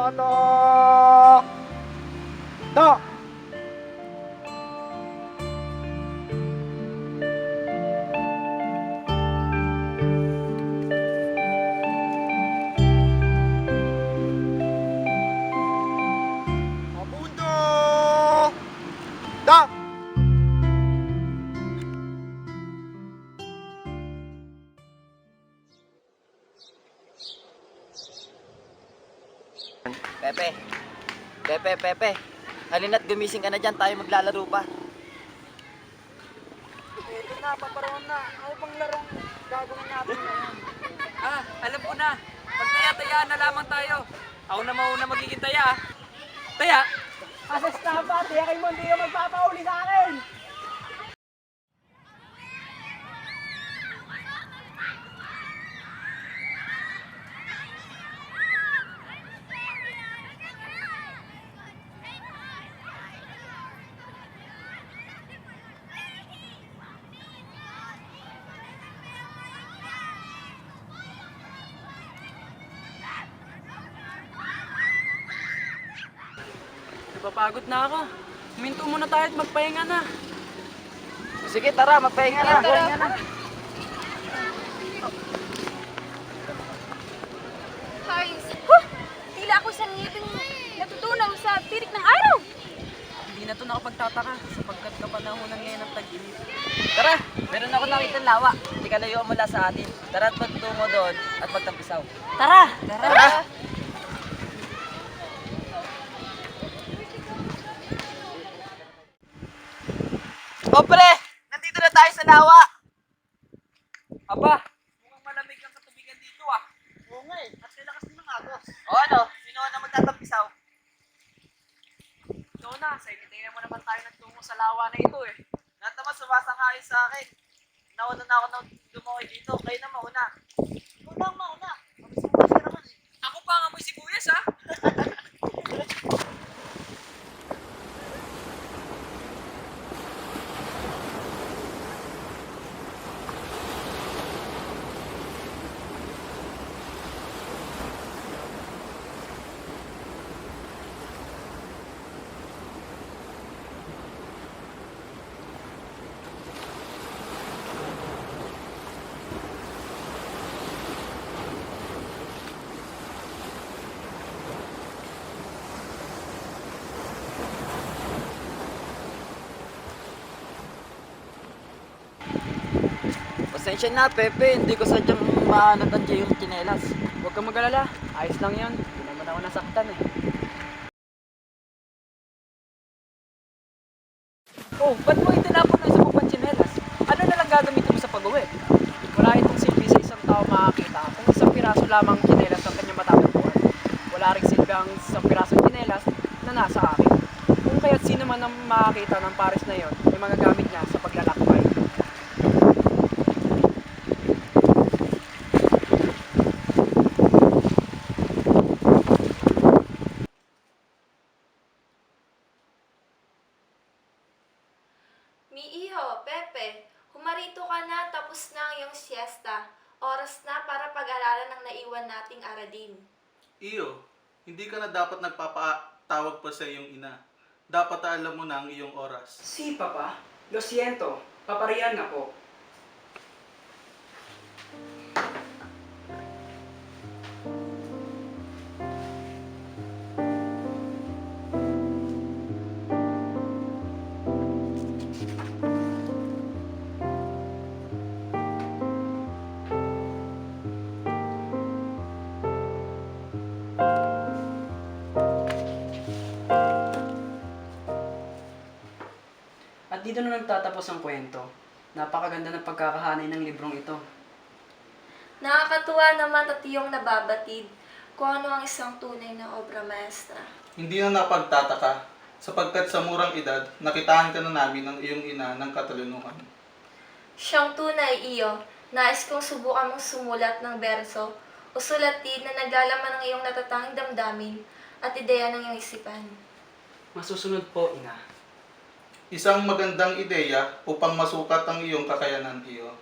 anak. Da! Abundo! Da! Pepe, Pepe. Halina't gumising ka na dyan, tayo maglalaro pa. Ito na, paparoon na. Ano pang larong gagawin natin ngayon? Alam ko na. Magtaya-tayaan na lamang tayo. Ako na mauna magiging taya. Taya? Asas na ba? Tiya kayo mo, hindi ka magpapauli sa akin! Napapagod na ako. Huminto muna tayo at magpahinga na. Sige, tara, magpahinga na. Magpahinga na. Guys, huh! Tila ako sa ngipin natutunaw sa tirik ng araw. Hindi na to nakapagtataka sapagkat kapanahonan ngayon ng tag-init. Tara, meron ako nakita lawa. Hindi ka layo mula sa atin. Tara at magtungo doon at magtampisaw. Tara! Tara! O pre, nandito na tayo sa lawa. Aba, mukhang malamig ang katubigan dito ah. Oo nga eh, at lakas din ng agos. O ano, sino na magtatampisaw? Ito na, sa initayin mo naman tayo nagtungo sa lawa na ito eh. Lahat naman sumasang-ayon sa akin. Nauna na ako na lumakoy dito, kayo na mauna. Unang mauna. Mabisukas ka naman eh. Ako pa ang amoy sibuyas ah. Pasensya na, Pepe. Hindi ko sadyang maanatan yung tsinelas. Huwag kang mag-alala, ayos lang yan. Hindi naman ako nasaktan eh. Oh, ba't mo itinapon na isa pang tsinelas? Ano na lang gagamitin mo sa pag-uwi? Wala itong silbi sa isang tao makakita kung isang piraso lamang tsinelas ang kanyang matatagpuan. Wala rin silbi ang isang pirasong tsinelas na nasa akin. Kung kaya't sino man ang makakita ng pares na yon, ay mga gamit niya sa paglalakbay. Miiho, Pepe, humarito ka na tapos na ang iyong siesta. Oras na para pag-aralan ng naiwan nating aradin. Iyo, hindi ka na dapat nagpapatawag pa sa iyong ina. Dapat alam mo na ang iyong oras. Si Papa, lo siento, paparian ako. At dito na nagtatapos ang kwento. Napakaganda ng pagkakahanay ng librong ito. Nakakatuwa naman at iyong nababatid kung ano ang isang tunay na obra maestra. Hindi na napagtataka, sapagkat sa murang edad, nakitaan ka na namin ng iyong ina ng katalinuhan. Siyang tunay iyo, nais kong subukan mong sumulat ng berso o sulatin na naglalaman ng iyong natatanging damdamin at ideya ng iyong isipan. Masusunod po, Ina. Isang magandang ideya upang masukat ang iyong kakayanan, iyo.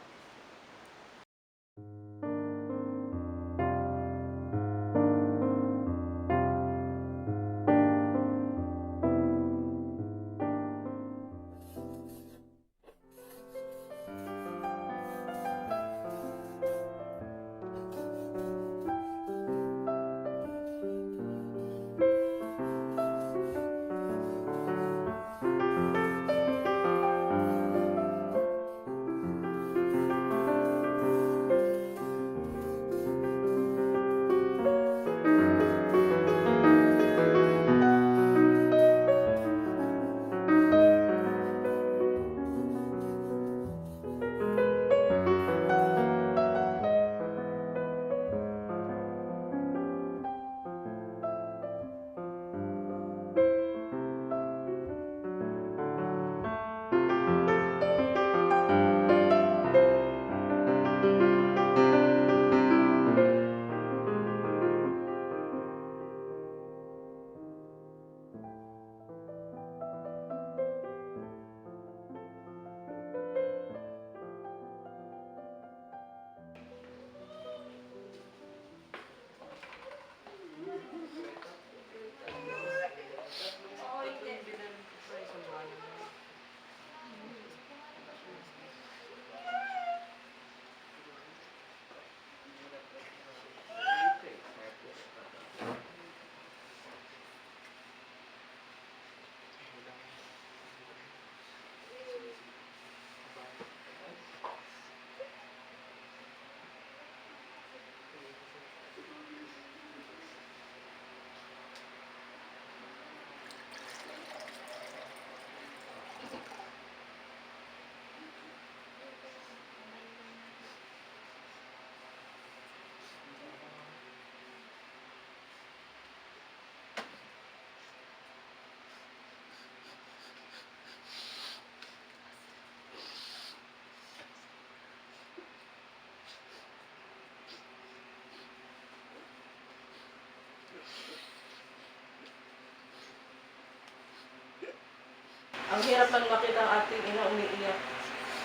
Ang hirap lang makita ang ating ina umiiyak.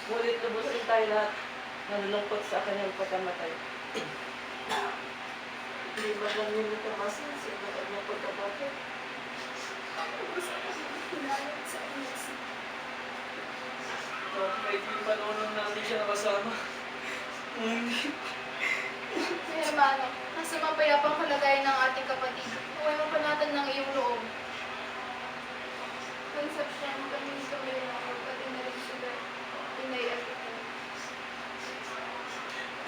Ngunit lubos rin tayo lahat nalulungkot sa kanyang pagkamatay. Hindi ba lang yun ito masinsin na kanyang pagkamatay? Kahit yung panahon lang natin siya nakasama. May hermano, nasa mapayapang kalagayan ng ating kapatid. Huwag mo panatan ng iyong loob. Conception, kami ng pati na rin sila. Inay at ito.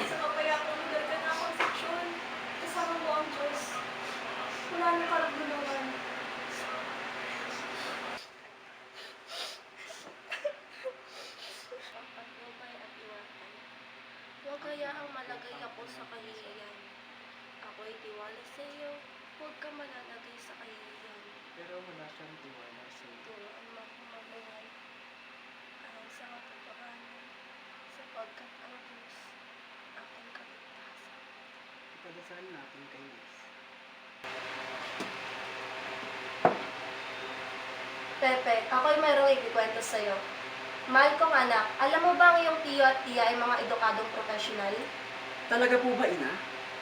Sa mapayapang lugar ka na, Conception. Kasama mo ang Diyos. Wala na karaguluhan. Huwag hayaang malagay ako sa kahihiyan. Ako'y tiwala sa iyo, huwag ka malalagay sa kahihiyan. Pero wala siyang tiwala sa iyo. Turuan mo akong mabuhay. Ayon sa katotohanan, sapagkat ang Diyos, aking kaligtasan. Ipadasal natin kay Diyos. Pepe, ako'y mayroong ikikwento sa'yo. Mahal kong anak, alam mo ba ang iyong tiyo at tiya ay mga edukadong profesional? Talaga po ba, ina?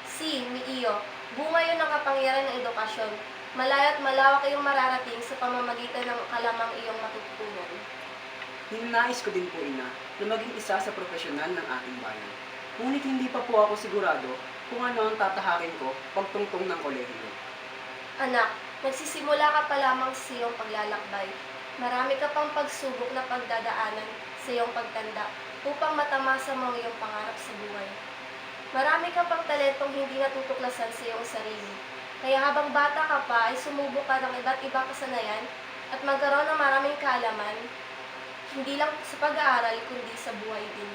Si, mi iyo, bunga yun ng kapangyarihan ng edukasyon. Malaya at malawak iyong mararating sa pamamagitan ng kalamang iyong matutunan. Ninanais ko din po, ina, na maging isa sa profesional ng ating bayan. Ngunit hindi pa po ako sigurado kung ano ang tatahakin ko pagtungtong ng kolehiyo. Anak, nagsisimula ka pa lamang sa iyong paglalakbay. Marami ka pang pagsubok na pagdadaanan sa iyong pagtanda upang matamasa mo ang iyong pangarap sa buhay. Marami ka pang talentong hindi natutuklasan sa iyong sarili. Kaya habang bata ka pa ay sumubok ka ng iba't ibang kasanayan at magkaroon ng maraming kaalaman, hindi lang sa pag-aaral kundi sa buhay din.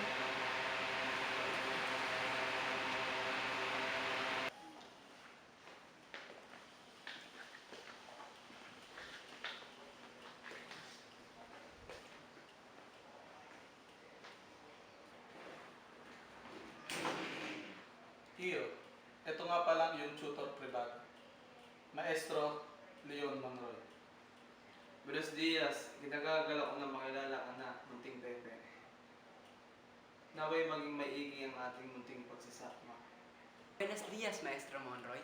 Iyo, ito nga palang yung tutor privado. Maestro Leon Monroy. Buenos dias, ginagagalak ko na makilala ka na, munting Pepe. Naway maging maigi ang ating munting pagsasama. Buenos dias, Maestro Monroy.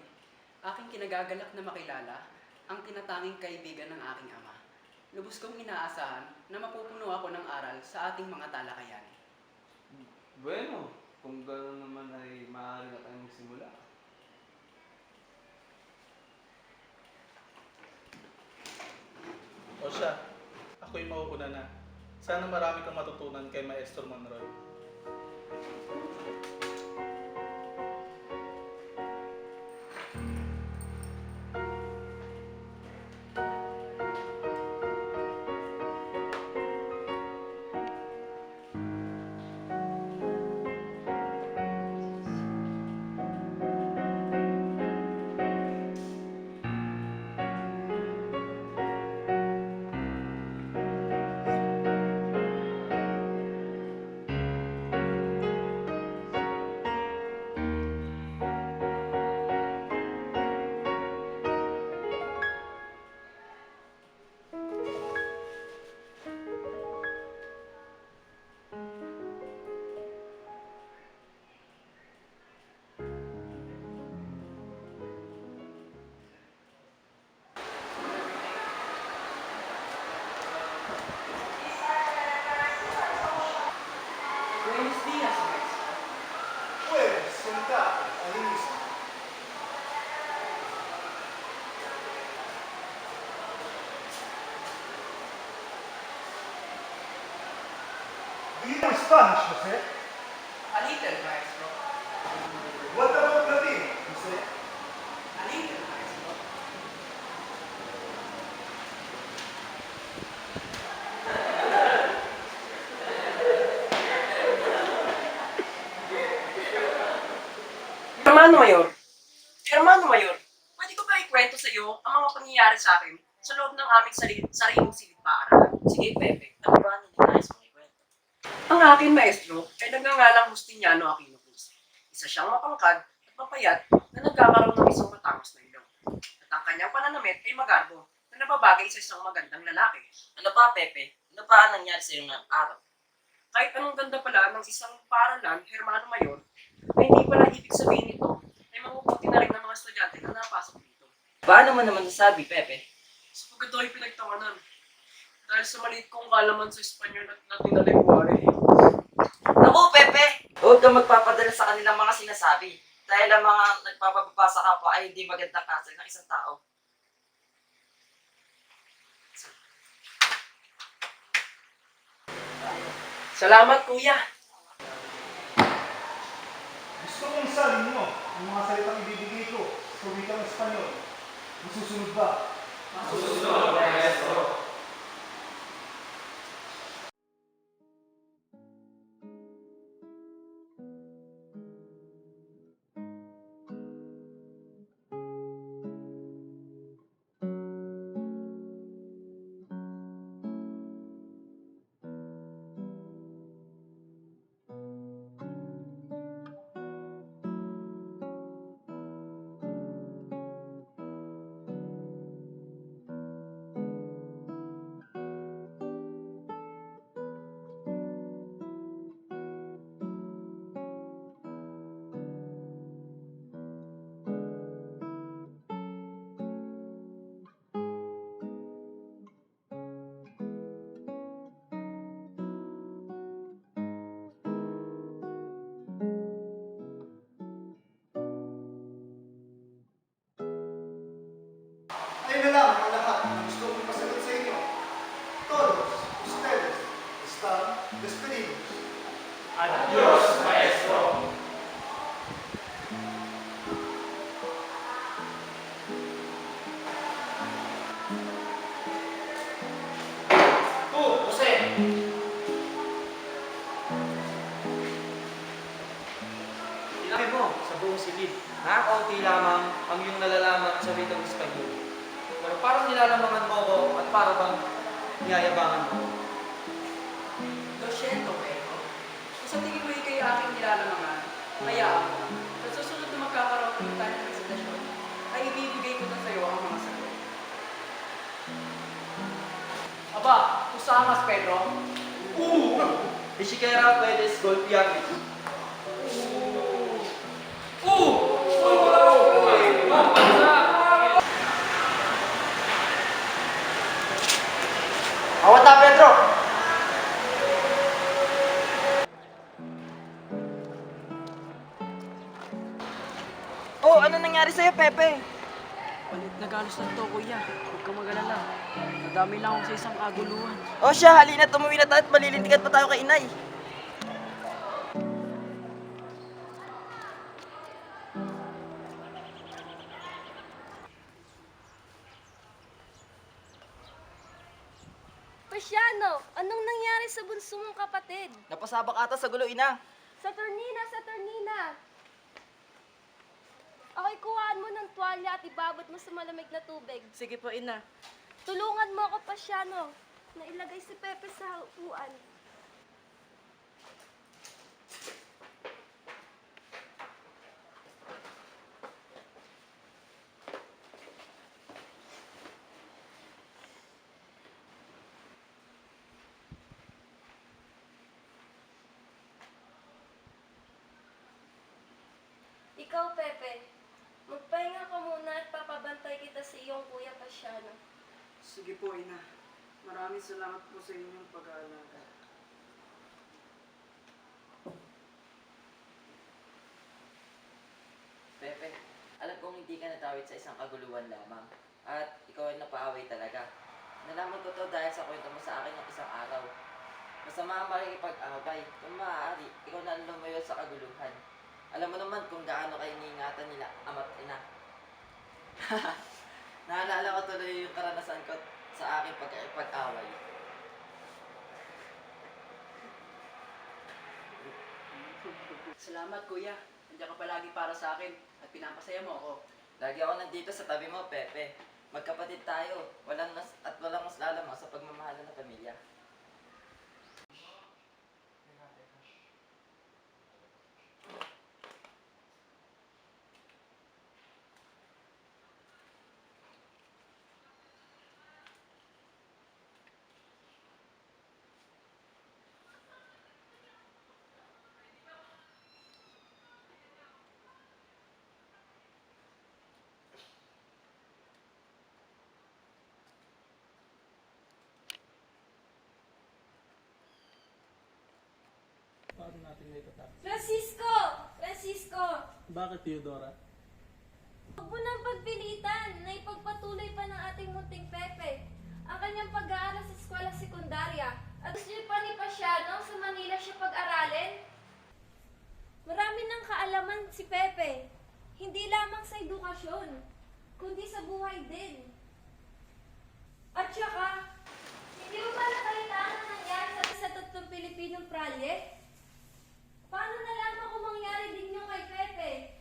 Aking kinagagalak na makilala ang tinatanging kaibigan ng aking ama. Lubos kong inaasahan na mapupuno ako ng aral sa ating mga talakayan. Bueno, kung gano'n naman ay maaari na tayong magsimula. O siya, ako'y mauuna na. Sana marami kang matutunan kay Maestro Monroy. Buenos dias, Maestro. Pues, sentate, all'inizio. Do you know Spanish, Jose? A little, Maestro. What about Latin, Jose? A little, Maestro. Hermano Mayor, pwede ko ba ikwento sa iyo ang mga pangyayari sa akin sa loob ng aming sariling silid paaralan? Sige, Pepe. Ano ba ang ninanais mong ikwento? Ang aking maestro ay nagngangalang Justiniano Aquino Cruz. Isa siyang mapangkad at mapayat na nagkakaroon ng isang matangos na ilong. At ang kanyang pananamit ay magarbo na nababagay sa isang magandang lalaki. Ano pa, Pepe? Ano pa ang nangyari sa'yo ngayong araw? Kahit anong ganda pala ng isang paaralan, Hermano Mayor, ay hindi pala ibig sabihin nito ay mabubuti na rin ng mga estudyante na napasok dito. Paano mo naman nasabi, Pepe? Sapagkat ako'y pinagtawanan dahil sa maliit kong kalaman sa Espanyol at Latin na lengguwahe. Naku, Pepe! Huwag kang magpapadala sa kanilang mga sinasabi. Dahil ang mga nagpapababa sa kapwa ay hindi magandang asal ng isang tao. Salamat, kuya! Gusto kong sabihin mo ang mga salitang ibibigay ko sa wikang Espanyol. Masusunod ba? Ayun na lang ang lahat na gusto kong ipasagot sa inyo. Todos ustedes están despedidos. Sinabi mo sa buong silid, kaunti lamang ang iyong nalalaman sa wikang Espanyol. Pero parang nilalamangan mo ako at para bang niyayabangan mo. Lo siento, pero kung sa tingin mo ikay aking nilalamangan, hayaan mo. Sa susunod na magkakaroon ng tayo ng presentasyon, ay ibibigay ko na sa iyo ang mga sagot. Aba, usamas, Pedro. Ni siquiera puedes golpearme. Awat na, Pedro! Oh, ano nangyari sa'yo, Pepe? Ulit nagalos lang to, kuya. Huwag kang mag-alala. Nadami lang ako sa isang kaguluhan. O siya, halina, tumuwi na tayo at malilintikan pa tayo kay inay. Pasiano, anong nangyari sa bunso mong kapatid? Napasabak ata sa gulo, ina. Saturnina! Saturnina! Ako'y kuhaan mo ng tuwalya at ibabot mo sa malamig na tubig. Sige po, ina. Tulungan mo ako, Pasiano, na ilagay si Pepe sa upuan. Ikaw, Pepe, magpahinga ka muna at papabantay kita sa iyong kuya Pasiano. Sige po, ina. Maraming salamat po sa inyong pag-aalaga. Pepe, alam kong hindi ka natawid sa isang kaguluhan lamang. At ikaw ay napaaway talaga. Nalaman ko to dahil sa kwento mo sa akin ng isang araw. Masama ang makikipag-away. Kung maaari, ikaw na ang lumayo sa kaguluhan. Alam mo naman kung gaano kayo iniingatan nila ama't ina. Naalala ko tuloy yung karanasan ko sa aking pag-away. Salamat, kuya. Nandiyan ka palagi para sa akin at pinapasaya mo ako. Lagi ako nandito sa tabi mo, Pepe. Magkapatid tayo. Walang mas lalamang sa pagmamahalan ng pamilya. natin na itatapos. Francisco! Francisco! Bakit, Theodora? Huwag mo nang pagpilitan na ipagpatuloy pa ng ating munting Pepe ang kanyang pag-aaral sa eskwela sekundarya at gusto niyo pa ni Pasiano sa Manila siya pag-aralin? Marami ng kaalaman si Pepe, hindi lamang sa edukasyon, kundi sa buhay din. At saka, hindi mo ba nakalitaan ang nangyari sa tatlong Pilipinong pralye? Paano na lamang kung mangyari din yung kay Pepe?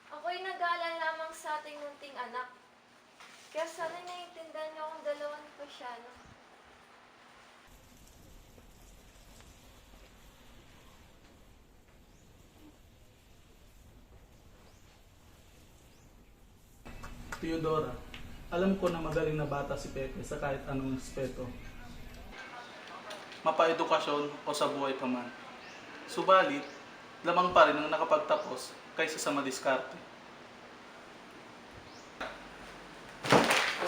Ako'y nag-aalala lamang sa ating munting anak. Kaya sana naiintindihan niyo akong dalawa ni Pasiano. Theodora, alam ko na magaling na bata si Pepe sa kahit anong aspeto. Mapa-edukasyon o sa buhay pa man. Subalit, lamang pa rin ang nakapagtapos kaysa sa madiskarte.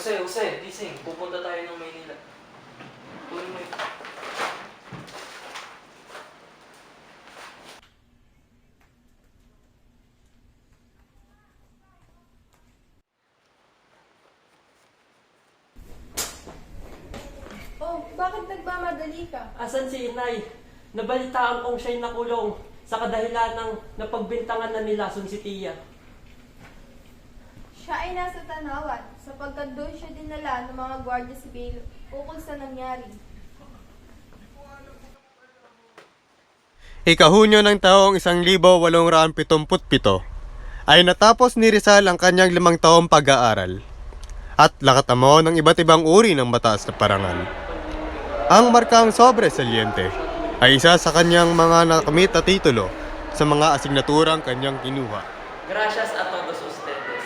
Jose, gising. Pupunta tayo ng Maynila. Kunin mo yun. Oh, bakit nagmamadali ka? Asan si Inay? Nabalitaan kong siya'y nakulong sa kadahilan ng napagbintangan na nila si Tia. Siya ay nasa Tanawan sapagkat doon siya dinala ng mga gwardiya sibil ukol sa nangyari. Ikahunyo ng taong 1877 ay natapos ni Rizal ang kanyang 5 taong pag-aaral at nakatamo ng iba't ibang uri ng mataas na parangal. Ang markang sobresaliente ay isa sa kanyang mga nakamit na titulo sa mga asignaturang kanyang kinuha. Gracias a todos ustedes.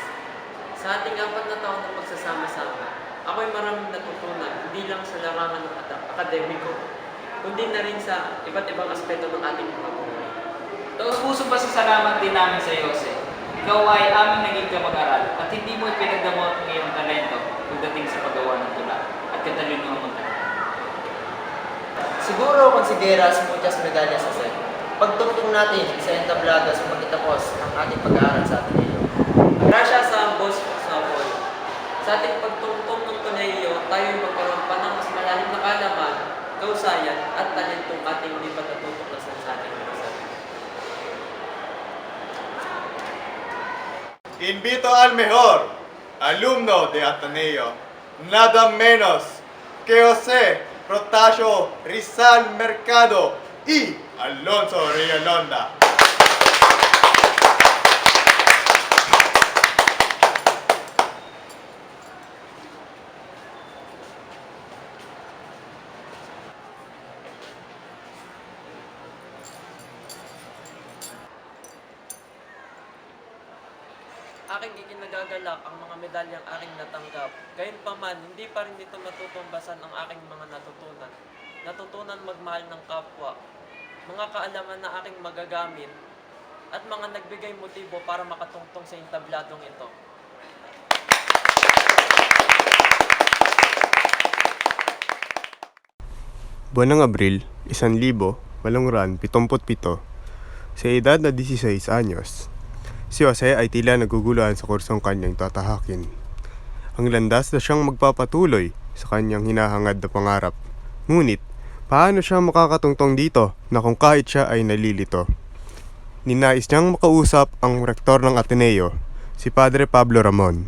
Sa ating 4 na taon na pagsasama-sama, ako'y maraming natutunan, hindi lang sa larangan ng akademiko, kundi na rin sa iba't ibang aspeto ng ating mga buhay. Taos-puso pasasalamat din namin sa iyo, Jose. Ikaw ay aming naging kamag-aral at hindi mo ipinagdamot ang iyong talento pagdating sa paggawa ng tula at katalinuhan mo tayo. Siguro consideras muchas medallas sa set. Pagtungtong natin sa entablado sa pagkatapos ng ating pag-aaral sa Ateneo. Gracias sa ambos sa Paul. Sa ating pagtungtong ng Ateneo, tayo ay magkaroon pa ng mas malalim na kaalaman, kausayan at talentong ating hindi pa natutuklasan sa ating mga sarili. Invito al mejor alumno de Ateneo, nada menos que Jose Protasio Rizal Mercado y Alonso Villalonda. Aking ikinagagalak ang mga medalyang aking natanggap. Gayunpaman, hindi pa rin dito matutumbasan ang aking mga natutunan. Natutunan magmahal ng kapwa, mga kaalaman na aking magagamit, at mga nagbigay motibo para makatungtong sa entabladong ito. Buwan ng Abril, 1877, sa edad na 16 anyos, si Jose ay tila naguguluhan sa kursong kanyang tatahakin. Ang landas na siyang magpapatuloy sa kanyang hinahangad na pangarap. Ngunit, paano siya makakatungtong dito na kung kahit siya ay nalilito? Ninais niyang makausap ang rektor ng Ateneo si Padre Pablo Ramon.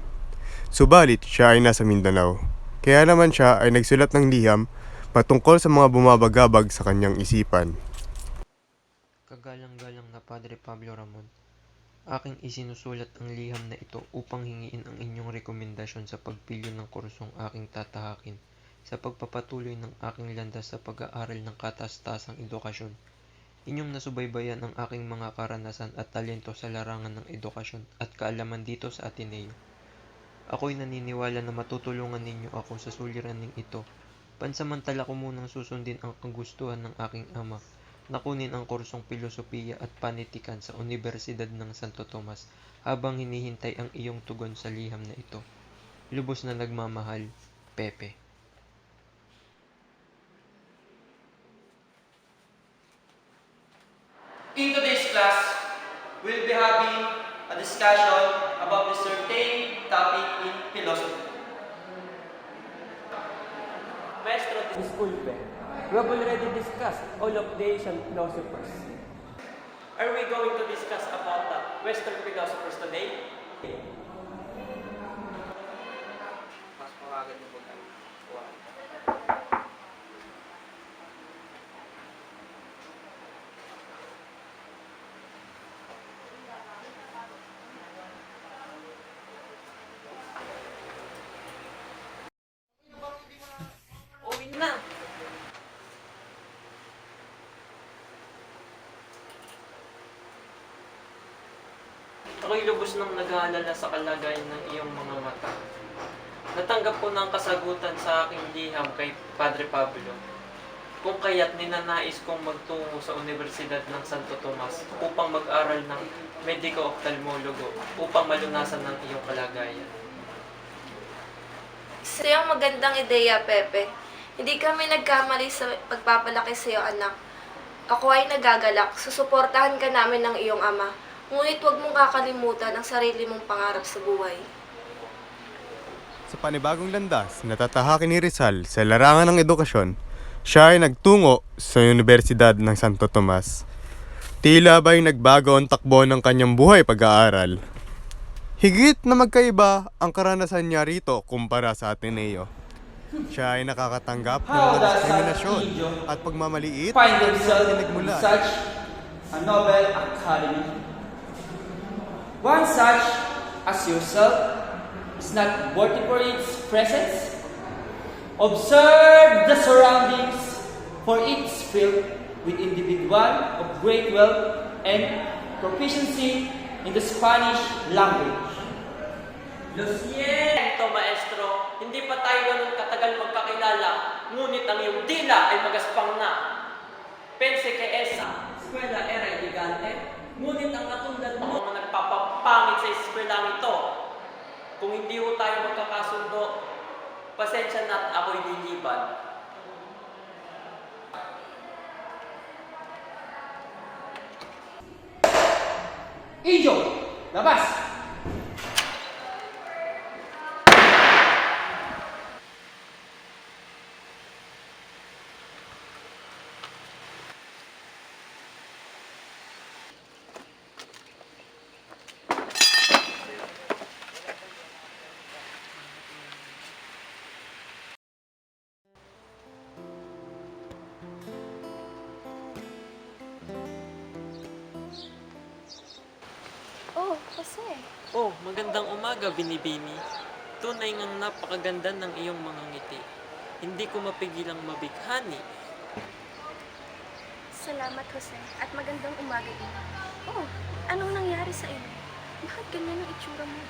Subalit siya ay nasa Mindanao, kaya naman siya ay nagsulat ng liham patungkol sa mga bumabagabag sa kanyang isipan. Kagalang-galang na Padre Pablo Ramon, aking isinusulat ang liham na ito upang hingiin ang inyong rekomendasyon sa pagpilyo ng kursong aking tatahakin sa pagpapatuloy ng aking landas sa pag-aaral ng kataas-taasang edukasyon. Inyong nasubaybayan ang aking mga karanasan at talento sa larangan ng edukasyon at kaalaman dito sa Ateneo. Ako'y naniniwala na matutulungan ninyo ako sa suliraning ito. Pansamantala ko munang susundin ang kagustuhan ng aking ama na kunin ang kursong Pilosopiya at Panitikan sa Universidad ng Santo Tomas habang hinihintay ang iyong tugon sa liham na ito. Lubos na nagmamahal, Pepe. In today's class, we'll be having a discussion about a certain topic in philosophy. Maestro, disculpe. We have already discussed all of the Asian philosophers. Are we going to discuss about the Western philosophers today? Mas makaagad na po tayo. Uwi na! Ako'y lubos nang nag-aalala sa kalagayan ng iyong mga mata. Natanggap ko ng kasagutan sa aking liham kay Padre Pablo. Kung kaya't ninanais kong magtungo sa Universidad ng Santo Tomas upang mag-aral ng mediko-ophthalmologo upang malunasan ng iyong kalagayan. Isa yung magandang ideya, Pepe. Hindi kami nagkamali sa pagpapalaki sa iyo, anak. Ako ay nagagalak. Susuportahan ka namin ng iyong ama. Ngunit huwag mong kakalimutan ang sarili mong pangarap sa buhay. Sa panibagong landas, natatahakin ni Rizal sa larangan ng edukasyon, siya ay nagtungo sa Universidad ng Santo Tomas. Tila ba'y nagbago ang takbo ng kanyang buhay pag-aaral. Higit na magkaiba ang karanasan niya rito kumpara sa Ateneo. Siya ay nakakatanggap ng mga diskriminasyon at pagmamaliit Find na themselves pinagmulan. in such a noble academy. One such as yourself is not worthy for its presence. Observe the surroundings, for it's filled with individual of great wealth and proficiency in the Spanish language. Lo siento, maestro. Hindi pa tayo ganun katagal magkakilala, ngunit ang iyong dila ay magaspang na. Pense que esa eskwela era elegante, ngunit ang katulad mo mga nagpapapangit sa eskwela ito. Kung hindi ho tayo magkakasundo, pasensya na at ako'y liliban. Angel, labas! Oh, kasi. Oh, magandang umaga, Binibini. Tunay ngang napakaganda ng iyong mga ngiti. Hindi ko mapigilang mabighani. Salamat, Jose. At magandang umaga din. Oh, anong nangyari sa iyo? Bakit ganyan ang itsura mo?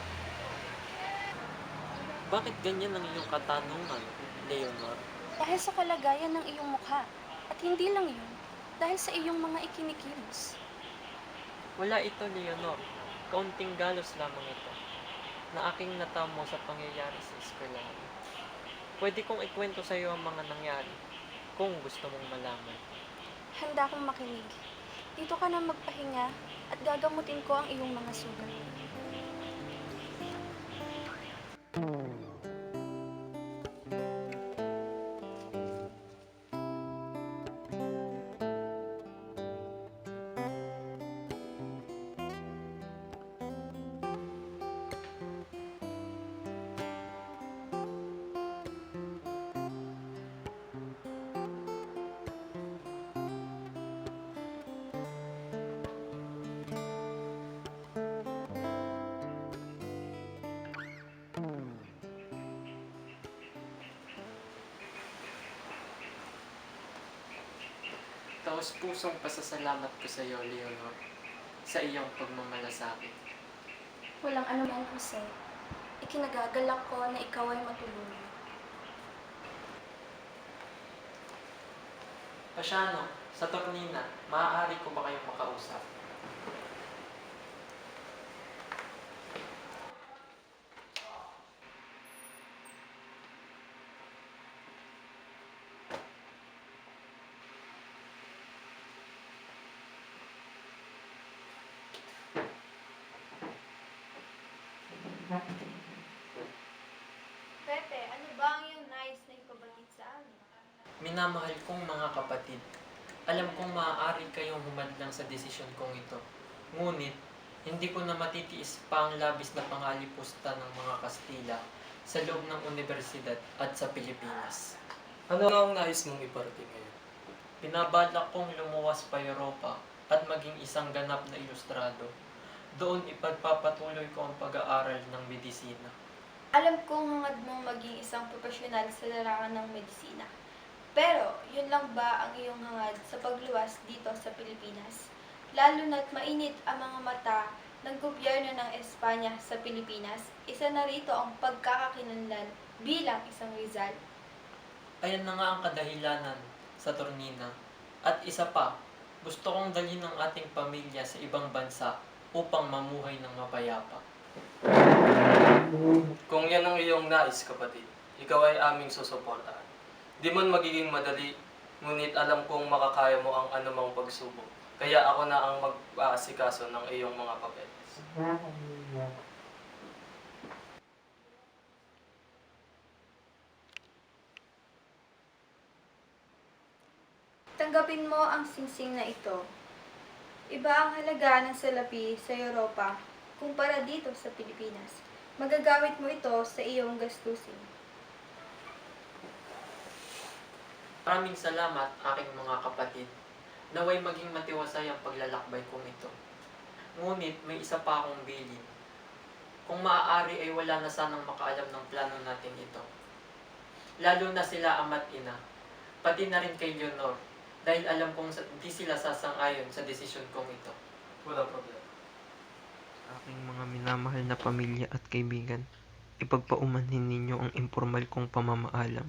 Bakit ganyan ang iyong katanungan, Leonor? Dahil sa kalagayan ng iyong mukha. At hindi lang yun, dahil sa iyong mga ikinikilos. Wala ito, Leonor. Kaunting galos lamang ito na aking natamo sa pangyayari sa eskwelahan. Pwede kong ikwento sa iyo ang mga nangyari kung gusto mong malaman. Handa akong makinig. Dito ka na magpahinga at gagamutin ko ang iyong mga sugat. Taos-pusong pasasalamat ko sa iyo, Leonor, sa iyong pagmamalasakit. Walang anuman, Jose. Ikinagagalak ko na ikaw ay matulungan. Pasyano, sa Tornina, maaari ko ba kayong makausap? Pepe, ano ba ang iyong nais na ipabatid sa amin? Minamahal kong mga kapatid, alam kong maaari kayong humadlang sa desisyon kong ito. Ngunit, hindi ko na matitiis pa ang labis na pangalipusta ng mga Kastila sa loob ng universidad at sa Pilipinas. Ano ang nais mong iparating ngayon? Binabalak kong lumuwas pa Europa at maging isang ganap na ilustrado. Doon ipagpapatuloy ko ang pag-aaral ng medisina. Alam kong hangad mong maging isang profesional sa larangan ng medisina. Pero, yun lang ba ang iyong hangad sa pagluwas dito sa Pilipinas? Lalo na't mainit ang mga mata ng gobyerno ng Espanya sa Pilipinas, isa na rito ang pagkakakinanlan bilang isang Rizal. Ayan na nga ang kadahilanan sa Tornina. At isa pa, gusto kong dalhin ang ating pamilya sa ibang bansa upang mamuhay ng mapayapa. Kung yan ang iyong nais, kapatid, ikaw ay aming susuportahan. Di man magiging madali, ngunit alam kong makakaya mo ang anumang pagsubok. Kaya ako na ang mag-aasikaso ng iyong mga papeles. Tanggapin mo ang singsing na ito. Iba ang halaga ng salapi sa Europa kumpara dito sa Pilipinas. Magagamit mo ito sa iyong gastusin. Maraming salamat, aking mga kapatid. Naway maging matiwasay ang paglalakbay kong ito. Ngunit may isa pa akong bilin. Kung maaari ay wala na sanang makaalam ng plano natin ito. Lalo na sila ama't ina. Pati na rin kay Leonor. Dahil alam kong di sila sasang-ayon sa desisyon kong ito. Walang problema. Aking mga minamahal na pamilya at kaibigan, ipagpaumanhin ninyo ang impormal kong pamamaalam.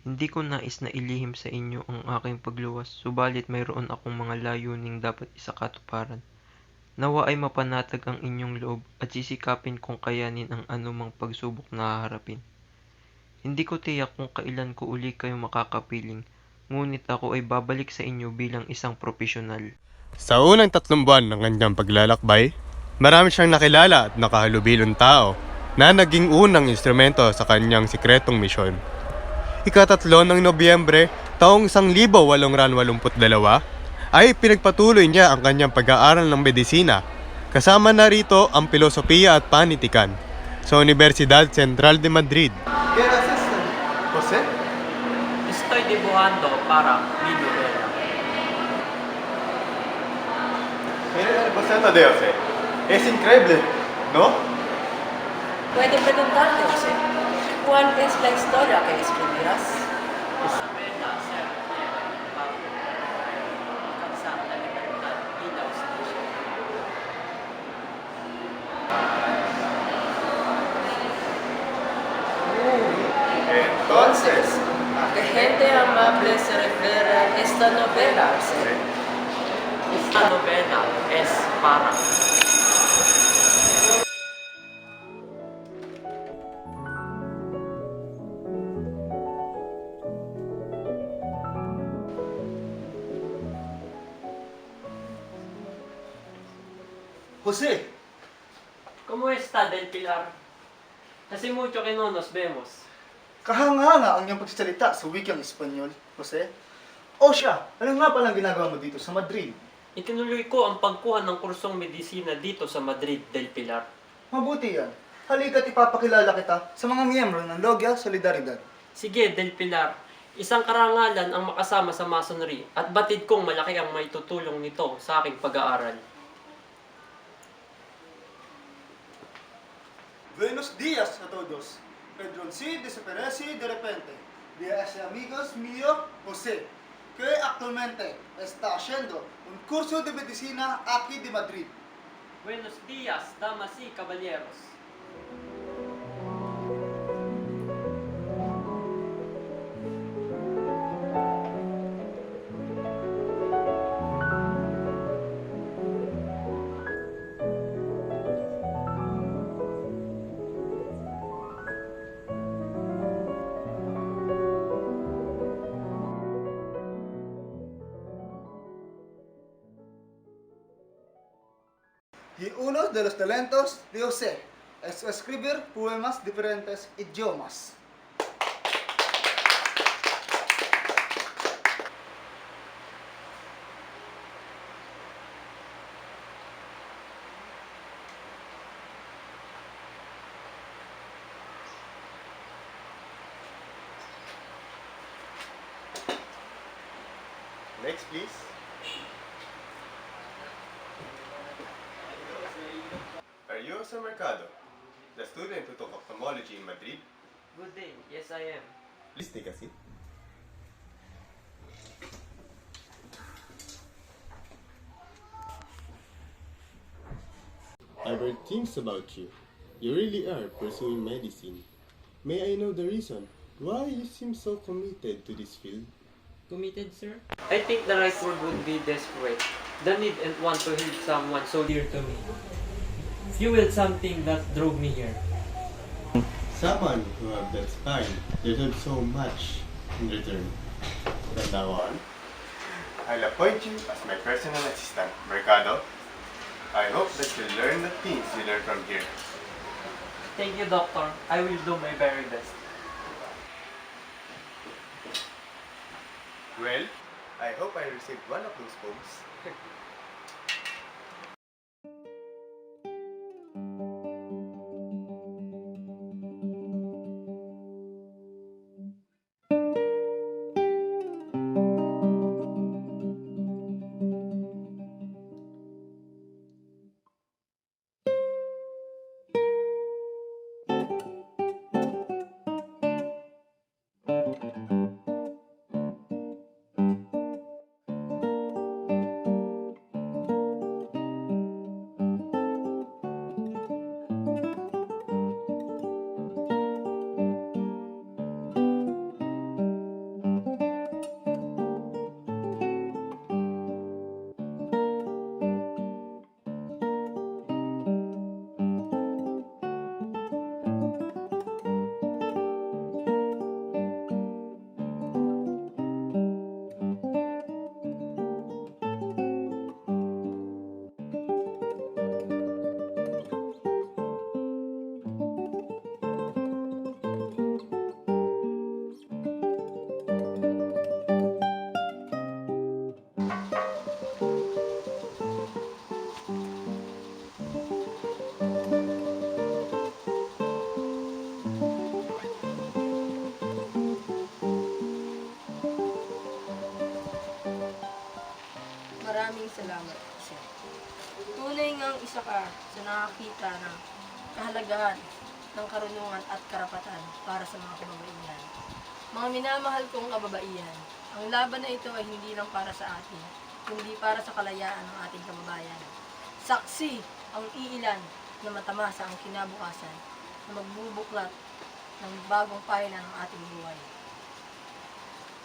Hindi ko nais na ilihim sa inyo ang aking pagluwas, subalit mayroon akong mga layuning dapat isakatuparan. Nawa ay mapanatag ang inyong loob at sisikapin kong kayanin ang anumang pagsubok na haharapin. Hindi ko tiyak kung kailan ko uli kayo makakapiling, ngunit ako ay babalik sa inyo bilang isang profesional. Sa unang 3 buwan ng kanyang paglalakbay, marami siyang nakilala at nakahalubilong tao na naging unang instrumento sa kanyang sikretong misyon. Ika-3 ng Nobyembre, taong 1882, ay pinagpatuloy niya ang kanyang pag-aaral ng medisina. Kasama na rito ang filosofiya at panitikan sa Universidad Central de Madrid. ¿Qué haces, José? Estoy dibujando para mi novela. Mira el boceto de José. Es increíble, ¿no? Puede preguntarte, José, ¿cuál es la historia que escribirás? Esa novela se refiere a alcanzar la libertad y la justicia. Entonces, ¿A qué gente amable se refiere esta novela, José? Esta novela es para... José, ¿Cómo está, Del Pilar? Hace mucho que no nos vemos. kahanga-hanga ang iyong pagsasalita sa wikang Espanyol, Jose. O siya, ano nga palang ginagawa mo dito sa Madrid? Itinuloy ko ang pagkuha ng kursong medisina dito sa Madrid, Del Pilar. Mabuti yan. Halika't ipapakilala kita sa mga miyembro ng Loggia Solidaridad. Sige, Del Pilar. Isang karangalan ang makasama sa masonry at batid kong malaki ang maitutulong nito sa aking pag-aaral. Buenos días a todos. Pedro sí desaparece de repente. Días amigos mío, José. que actualmente está haciendo un curso de medicina aquí de Madrid. Buenos días, damas y caballeros. Y uno de los talentos de José es escribir poemas diferentes idiomas. Next, please. Are you Jose Mercado, the student who took ophthalmology in Madrid? Good day. Yes, I am. Please take a seat. I've heard things about you. You really are pursuing medicine. May I know the reason why you seem so committed to this field? Committed, sir? I think the right word would be desperate. The need and want to help someone so dear to me. Fueled something that drove me here. Someone who have that spine deserves so much in return. From now on, I'll appoint you as my personal assistant, Mercado. I hope that you'll learn the things you learn from here. Thank you, doctor. I will do my very best. Well, I hope I received one of those poems. Maraming salamat, Jose. Tunay ngang isa ka sa nakakita ng kahalagahan ng karunungan at karapatan para sa mga kababaihan. Mga minamahal kong kababaihan, ang laban na ito ay hindi lang para sa atin, kundi para sa kalayaan ng ating kababayan. Saksi ang iilan na matamasa ang kinabukasan na magbubuklat ng bagong pahina ng ating buhay.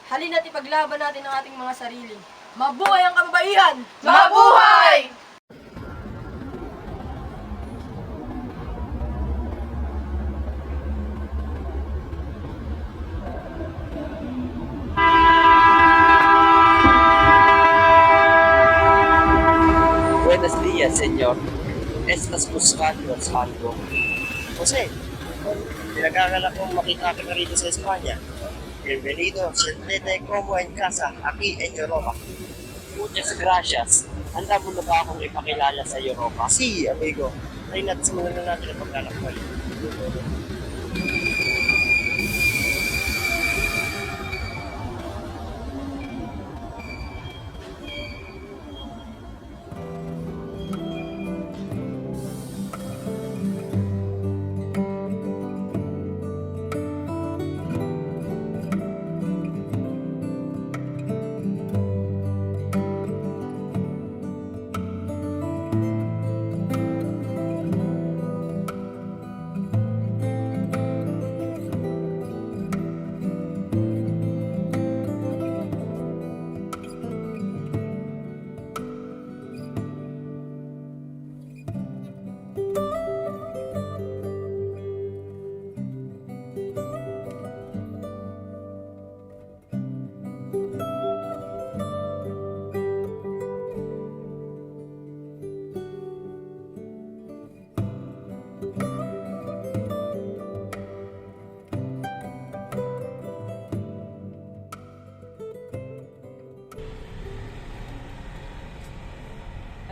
Halina't ipaglaban natin ang ating mga sarili. Mabuhay ang kababaihan! Mabuhay! Buenos días, señor. Estas buscados algo. Jose, pinag-aaral akong makita ka rito sa Espanya. Bienvenido, siéntete como en casa, aquí en Europa. Muchas gracias. Handa mo na ba akong ipakilala sa Europa? Si, amigo. Ay natin simulan na natin ang paglalakbay.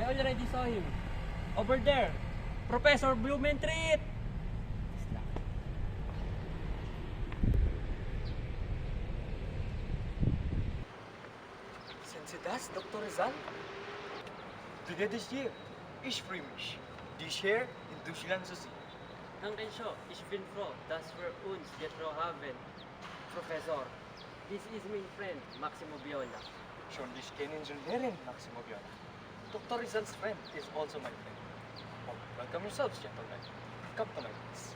already saw him. Over there. Professor Blumentritt! Sind Sie das, Dr. Rizal? Wie geht es dir? Ich freue mich, dich hier in Deutschland zu sehen. Danke schön. Ich bin froh, dass wir uns getroffen haben, Professor. This is my friend, Maximo Viola. Schon dich kennenzulernen, Maximo Viola. Dr. Rizal's friend is also my friend. Oh, welcome yourselves, gentlemen. Come to my place.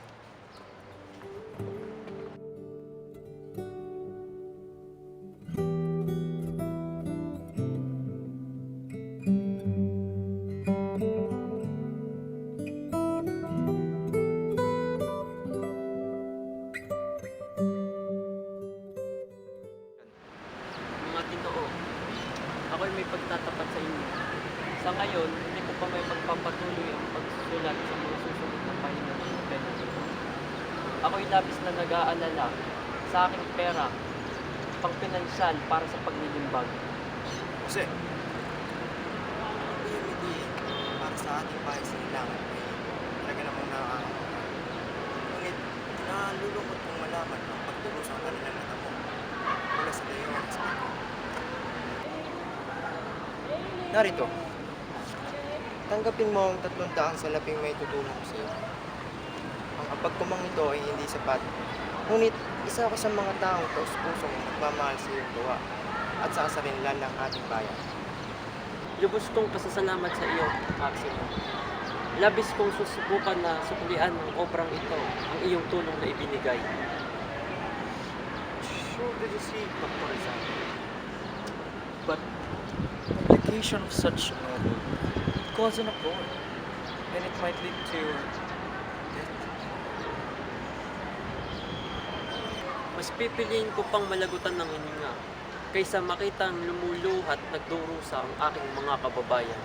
Mga Ginoo, ako'y may pagtatapat sa inyo. Sa ngayon, hindi ko pa may pagpapatuloy ang pagsusulat sa mga susunod na pahina ng nobela nito. Ako'y labis na nag-aalala sa aking pera, pang-pinansyal para sa paglilimbag. Jose, ang iyong ideya para sa ating bahay sa ilangan ay talaga namang nakakakita. Ngunit, nalulungkot kong malaman ang pagtulos ang kanilang natamo mula sa layong aspeto. Narito, tanggapin mo ang 300 salaping may tutulong sa iyo. Ang apagkumang ito ay hindi sapat, ngunit isa ako sa mga taong taus-pusong nagmamahal sa iyong tuwa at sa kasarinlan ng ating bayan. Lubos kong pasasalamat sa iyo, Maximo. Labis kong susubukan na suklian ng obrang ito ang iyong tulong na ibinigay. Sure did you see, Dr. Rizal? But publication of such a novel causes an uproar, and it might lead to your death. Mas pipiliin ko pang malagutan ng hininga kaysa makitang lumuluhat nagdurusa ang aking mga kababayan.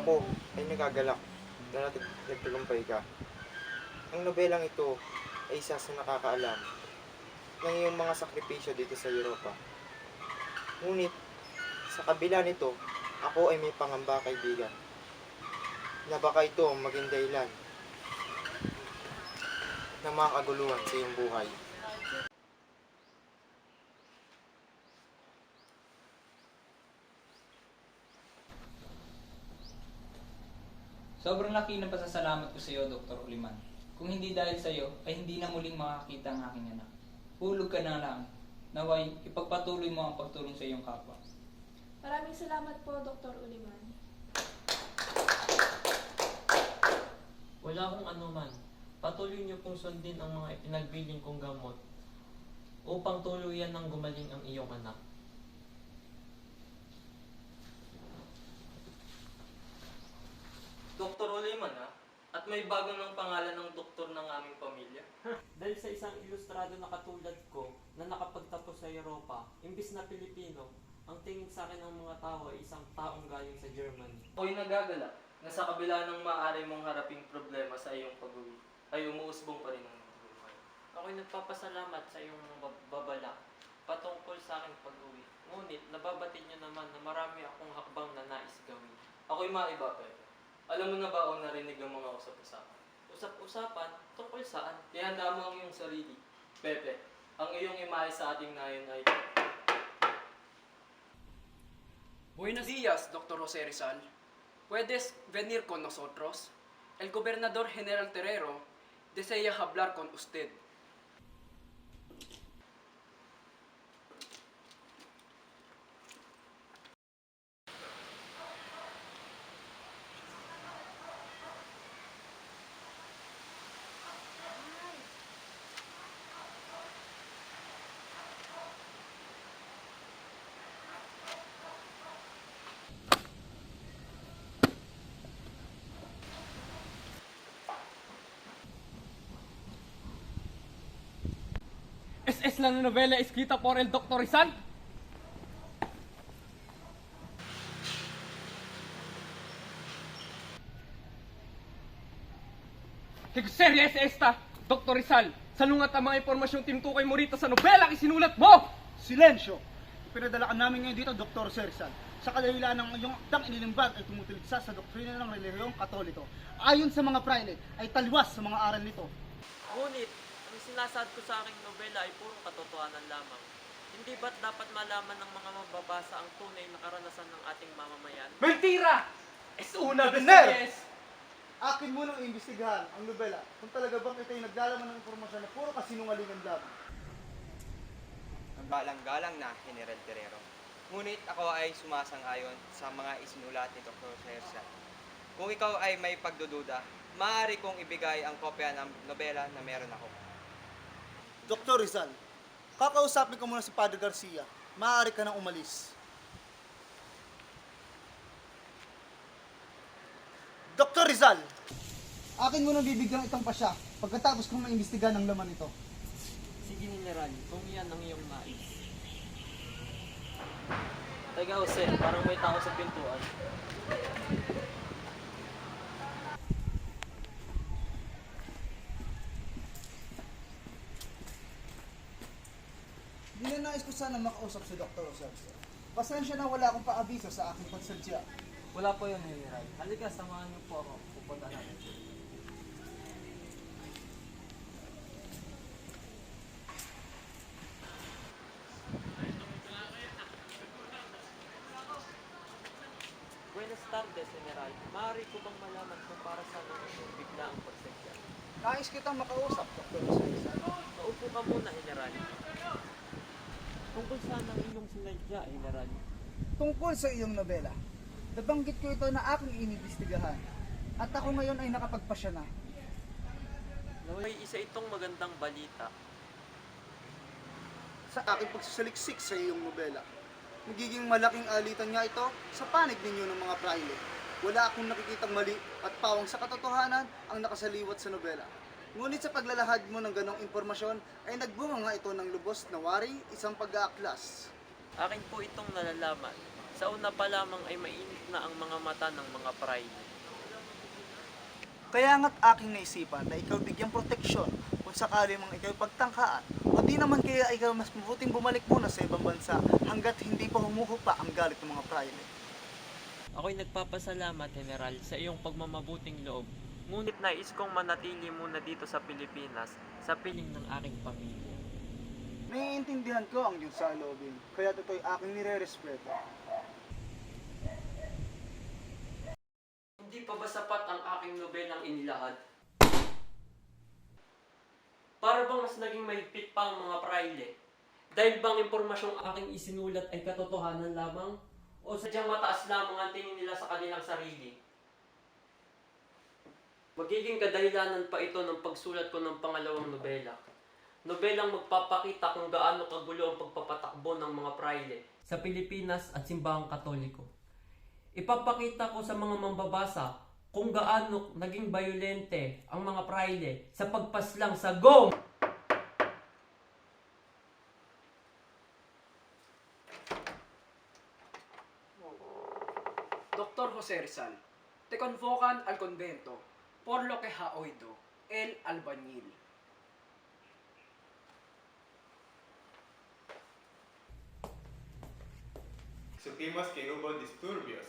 Ako ay nagagalak na nagtagumpay ka. Ang nobelang ito ay isa sa nakakaalam ng iyong mga sakripisyo dito sa Europa. Ngunit, sa kabila nito, ako ay may pangamba, kaibigan, na baka ito ang maging dahilan ng mga kaguluhan sa iyong buhay. Sobrang laki ng pasasalamat ko sa iyo, Dr. Uliman. Kung hindi dahil sa iyo, ay hindi na muling makakita ang aking anak. Hulog ka na lang. Naway, ipagpatuloy mo ang pagtulong sa iyong kapwa. Maraming salamat po, Dr. Uliman. Wala akong anuman. Patuloy niyo pong sundin ang mga ipinagbiling kong gamot upang tuluyan ng gumaling ang iyong anak. Dr. Uliman ha? At may bago ng pangalan ng doktor ng aming pamilya. Dahil sa isang ilustrado na katulad ko na nakapagtapos sa Europa, imbis na Pilipino, ang tingin sa akin ng mga tao ay isang taong galing sa Germany. Ako'y nagagala na sa kabila ng maaari mong haraping problema sa iyong pag-uwi, ay umuusbong pa rin ang buhay. Ako'y nagpapasalamat sa iyong babala patungkol sa aking pag-uwi. Ngunit nababatid niyo naman na marami akong hakbang na nais gawin. Ako'y maiba pero. Alam mo na ba o narinig ang mga usap-usapan? Usap-usapan tungkol saan? Ihanda mo ang iyong sarili. Pepe, Ang iyong imahe sa ating nayon ay... Buenos días, Dr. José Rizal. ¿Puedes venir con nosotros? El gobernador general Terrero desea hablar con usted. ¿Es la novela escrita por el Dr. Rizal? ¿Qué serya es esta, Dr. Rizal? Salungat ang mga impormasyong tinutukoy mo rito sa nobela isinulat mo! Silensyo! Pinadala ka namin ngayon dito, Dr. Serzan. Sa kadahilan ng iyong akdang inilimbag ay tumutuligsa sa doktrina ng relihiyong Katoliko. Ayon sa mga praile, ay taliwas sa mga aral nito. Ngunit, ang sinasad ko sa aking nobela ay purong katotohanan lamang. Hindi ba't dapat malaman ng mga mababasa ang tunay na karanasan ng ating mamamayan? Mentira! Es una Bener! vez. Akin munang imbestigahan ang nobela kung talaga bang ito'y naglalaman ng impormasyon na puro kasinungalingan lamang. Galang-galang na General Terrero. Ngunit ako ay sumasang-ayon sa mga isinulat ni Dr. Serzan. Kung ikaw ay may pagdududa, maaari kong ibigay ang kopya ng nobela na meron ako. Dr. Rizal, kakausapin ko muna si Padre Garcia. Maaari ka nang umalis. Dr. Rizal! Akin mo nang bibigyan itong pasya pagkatapos kong maimbestigahan ang laman nito. Sige, General, kung yan ang iyong nais. Teka Jose, parang may tao sa pintuan. Ninanais ko sana makausap si Dr. Oserso. Pasensya na wala akong paabiso sa aking pagsadya. Wala po yun, General. Halika, samahan niyo po ako. Pupunta natin. Buenas tardes, General. Maaari ko bang malaman kung para saan ang inyong biglaang pagsadya? Nais kitang makausap, Dr. Oserso. Maupo ka muna, General. Tungkol saan ang inyong sinadya, General? Tungkol sa iyong nobela, nabanggit ko ito na aking inimbestigahan. At ako ngayon ay nakapagpasya na. Naway isa itong magandang balita. Sa aking pagsasaliksik sa iyong nobela, magiging malaking alitan nga ito sa panig ninyo ng mga praile. Wala akong nakikitang mali at pawang sa katotohanan ang nakasaliwat sa nobela. Ngunit sa paglalahad mo ng ganong impormasyon ay nagbunga nga ito ng lubos na wari, isang pag-aaklas. Akin po itong nalalaman. Sa una pa lamang ay mainit na ang mga mata ng mga praile. Kaya nga't aking naisipan na ikaw bigyang proteksyon kung sakali mang ikaw pagtangkaan o di naman kaya ikaw mas mabuting bumalik muna sa ibang bansa hanggat hindi pa humuhupa ang galit ng mga praile. Ako'y nagpapasalamat, General, sa iyong pagmamabuting loob. Ngunit nais kong manatili muna dito sa Pilipinas sa piling ng aking pamilya. Naiintindihan ko ang iyong saloobin, kaya ito'y aking nire-respeto. Hindi pa ba sapat ang aking nobelang inilahad? Para bang mas naging mahigpit pa ang mga praile? Dahil bang impormasyong aking isinulat ay katotohanan lamang? O sadyang mataas lamang ang tingin nila sa kanilang sarili? Magiging kadahilanan pa ito ng pagsulat ko ng pangalawang nobela. Nobelang magpapakita kung gaano kagulo ang pagpapatakbo ng mga praile sa Pilipinas at Simbahang Katoliko. Ipapakita ko sa mga mambabasa kung gaano naging bayolente ang mga praile sa pagpaslang sa GOM! Dr. José Rizal, te convocan al convento por lo que ha oído el albañil. Supimos que hubo disturbios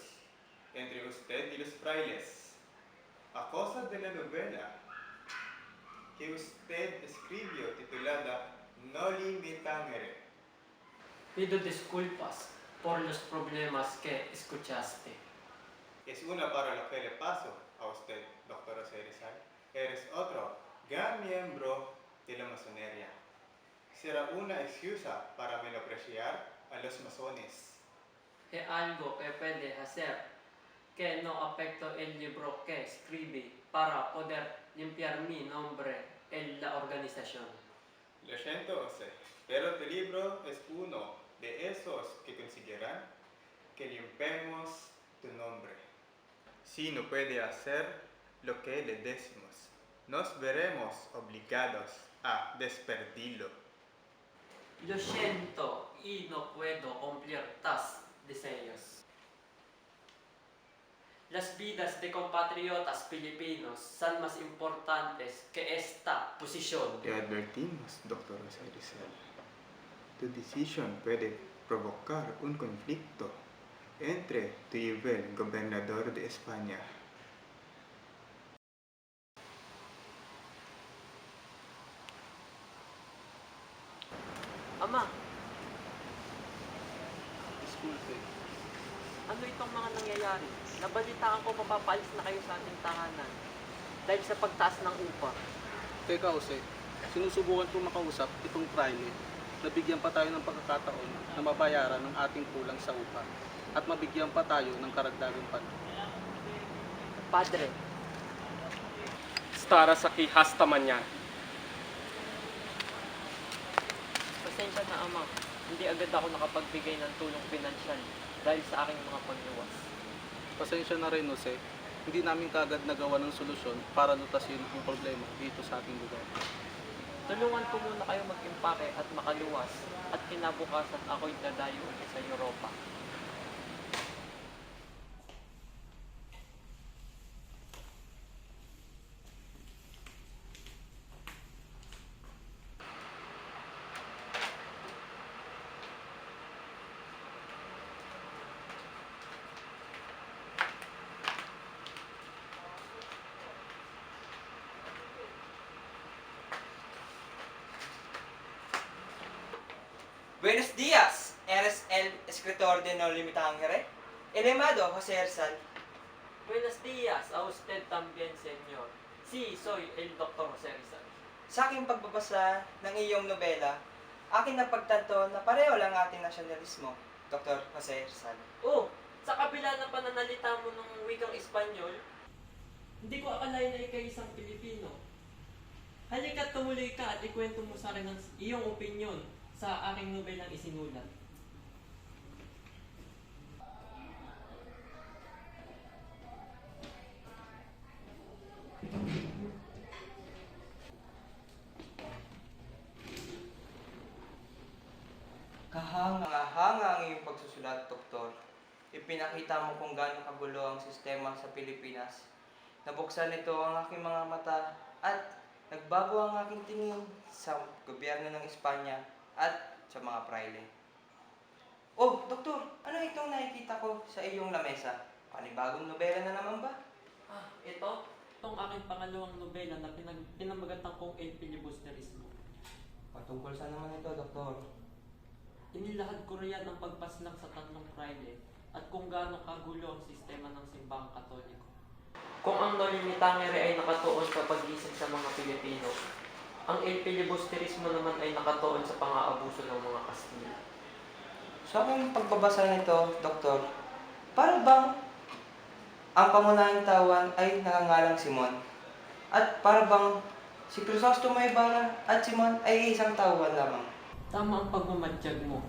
entre usted y los frailes a causa de la novela que usted escribió titulada Noli me tangere. Pido disculpas por los problemas que escuchaste. Es una para lo que le paso a usted, doctor José Rizal. Eres otro gran miembro de la masonería. Será una excusa para menospreciar a los masones. Es algo que puede hacer que no afecte el libro que escribí para poder limpiar mi nombre en la organización. Lo siento, José, pero tu libro es uno de esos que consideran que limpiemos tu nombre. Si no puede hacer lo que le decimos, nos veremos obligados a despedirlo. Lo siento y no puedo cumplir tus deseos. Las vidas de compatriotas filipinos son más importantes que esta posición. Te advertimos, doctor José Rizal. Tu decisión puede provocar un conflicto entre tú y el gobernador de España. Ama, Disculpe. ano itong mga nangyayari? Nabalitaan ko mapapalis na kayo sa ating tahanan dahil sa pagtaas ng upa. Teka, Jose. Sinusubukan kong makausap itong Fraile. Nabigyan pa tayo ng pagkakataon na mabayaran ng ating kulang sa upa at mabigyan pa tayo ng karagdagang panahon. Padre, Stara sa kihasta man yan. pasensya na ama, hindi agad ako nakapagbigay ng tulong pinansyal dahil sa aking mga pagluwas. Pasensya na rin, Jose. Hindi namin kagad nagawa ng solusyon para lutasin ang problema dito sa ating lugar. Tulungan ko muna kayo mag-impake at makaluwas at kinabukasan ako'y dadayo ulit sa Europa. Buenos días, eres el escritor de No Limitangere, el llamado José Rizal. Buenos días a usted también, señor. Sí, soy el Dr. José Rizal. Sa aking pagbabasa ng iyong nobela, akin napagtanto na pareho lang ating nasyonalismo, Dr. José Rizal. Oh, sa kabila ng pananalita mo ng wikang Espanyol, hindi ko akalain na ikay isang Pilipino. Halika't tumuloy ka at ikwento mo sa akin ang iyong opinyon sa aking nobelang isinulat. Kahanga-hanga ang iyong pagsusulat, Doktor. Ipinakita mo kung gaano kagulo ang sistema sa Pilipinas. Nabuksan nito ang aking mga mata at nagbago ang aking tingin sa gobyerno ng Espanya at sa mga praile. Oh, Doktor, ano itong nakikita ko sa iyong lamesa? Panibagong nobela na naman ba? Ah, ito? Itong aking pangalawang nobela na pinamagatan kong El Filibusterismo. Patungkol saan naman ito, Doktor? Inilahad ko riyan ang pagpaslang sa tatlong praile at kung gaano kagulo ang sistema ng simbahang katoliko. Kung ang No Limitangere ay nakatuon sa pag-isip sa mga Pilipino, ang El Filibusterismo naman ay nakatuon sa pang-aabuso ng mga Kastila. Sa aking pagbabasa nito, Doktor, para bang ang pangunahing tawan ay nakangalang Simon? At para bang si Crisostomo Ibarra at Simon ay isang tawan lamang? Tama ang pagmamadiyag mo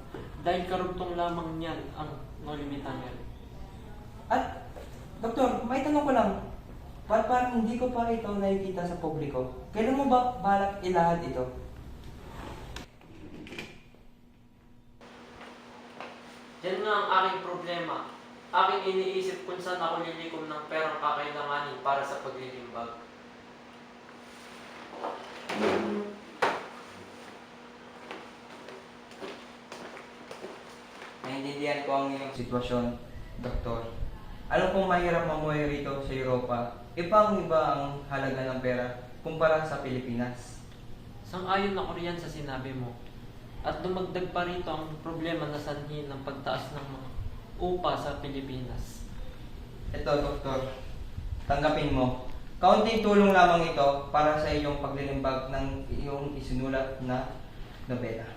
dahil karugtong lamang niyan ang No Limitangere. At, Doktor, may tanong ko lang. Parang hindi ko pa ito nakikita sa publiko. Kailan mo ba balak ilahad ito? Yan nga ang aking problema. Aking iniisip kung saan ako lilikom ng perang kakailanganin para sa paglilimbag. Naintindihan ko ang iyong sitwasyon, Doktor. Alam kong mahirap mamuhay rito sa Europa. Iba ang halaga ng pera kumpara sa Pilipinas. Sang-ayon ako riyan sa sinabi mo. At dumagdag pa rito ang problema na sanhi ng pagtaas ng mga upa sa Pilipinas. Ito, Doktor. Tanggapin mo. Kaunting tulong lamang ito para sa iyong paglilimbag ng iyong isinulat na nobela.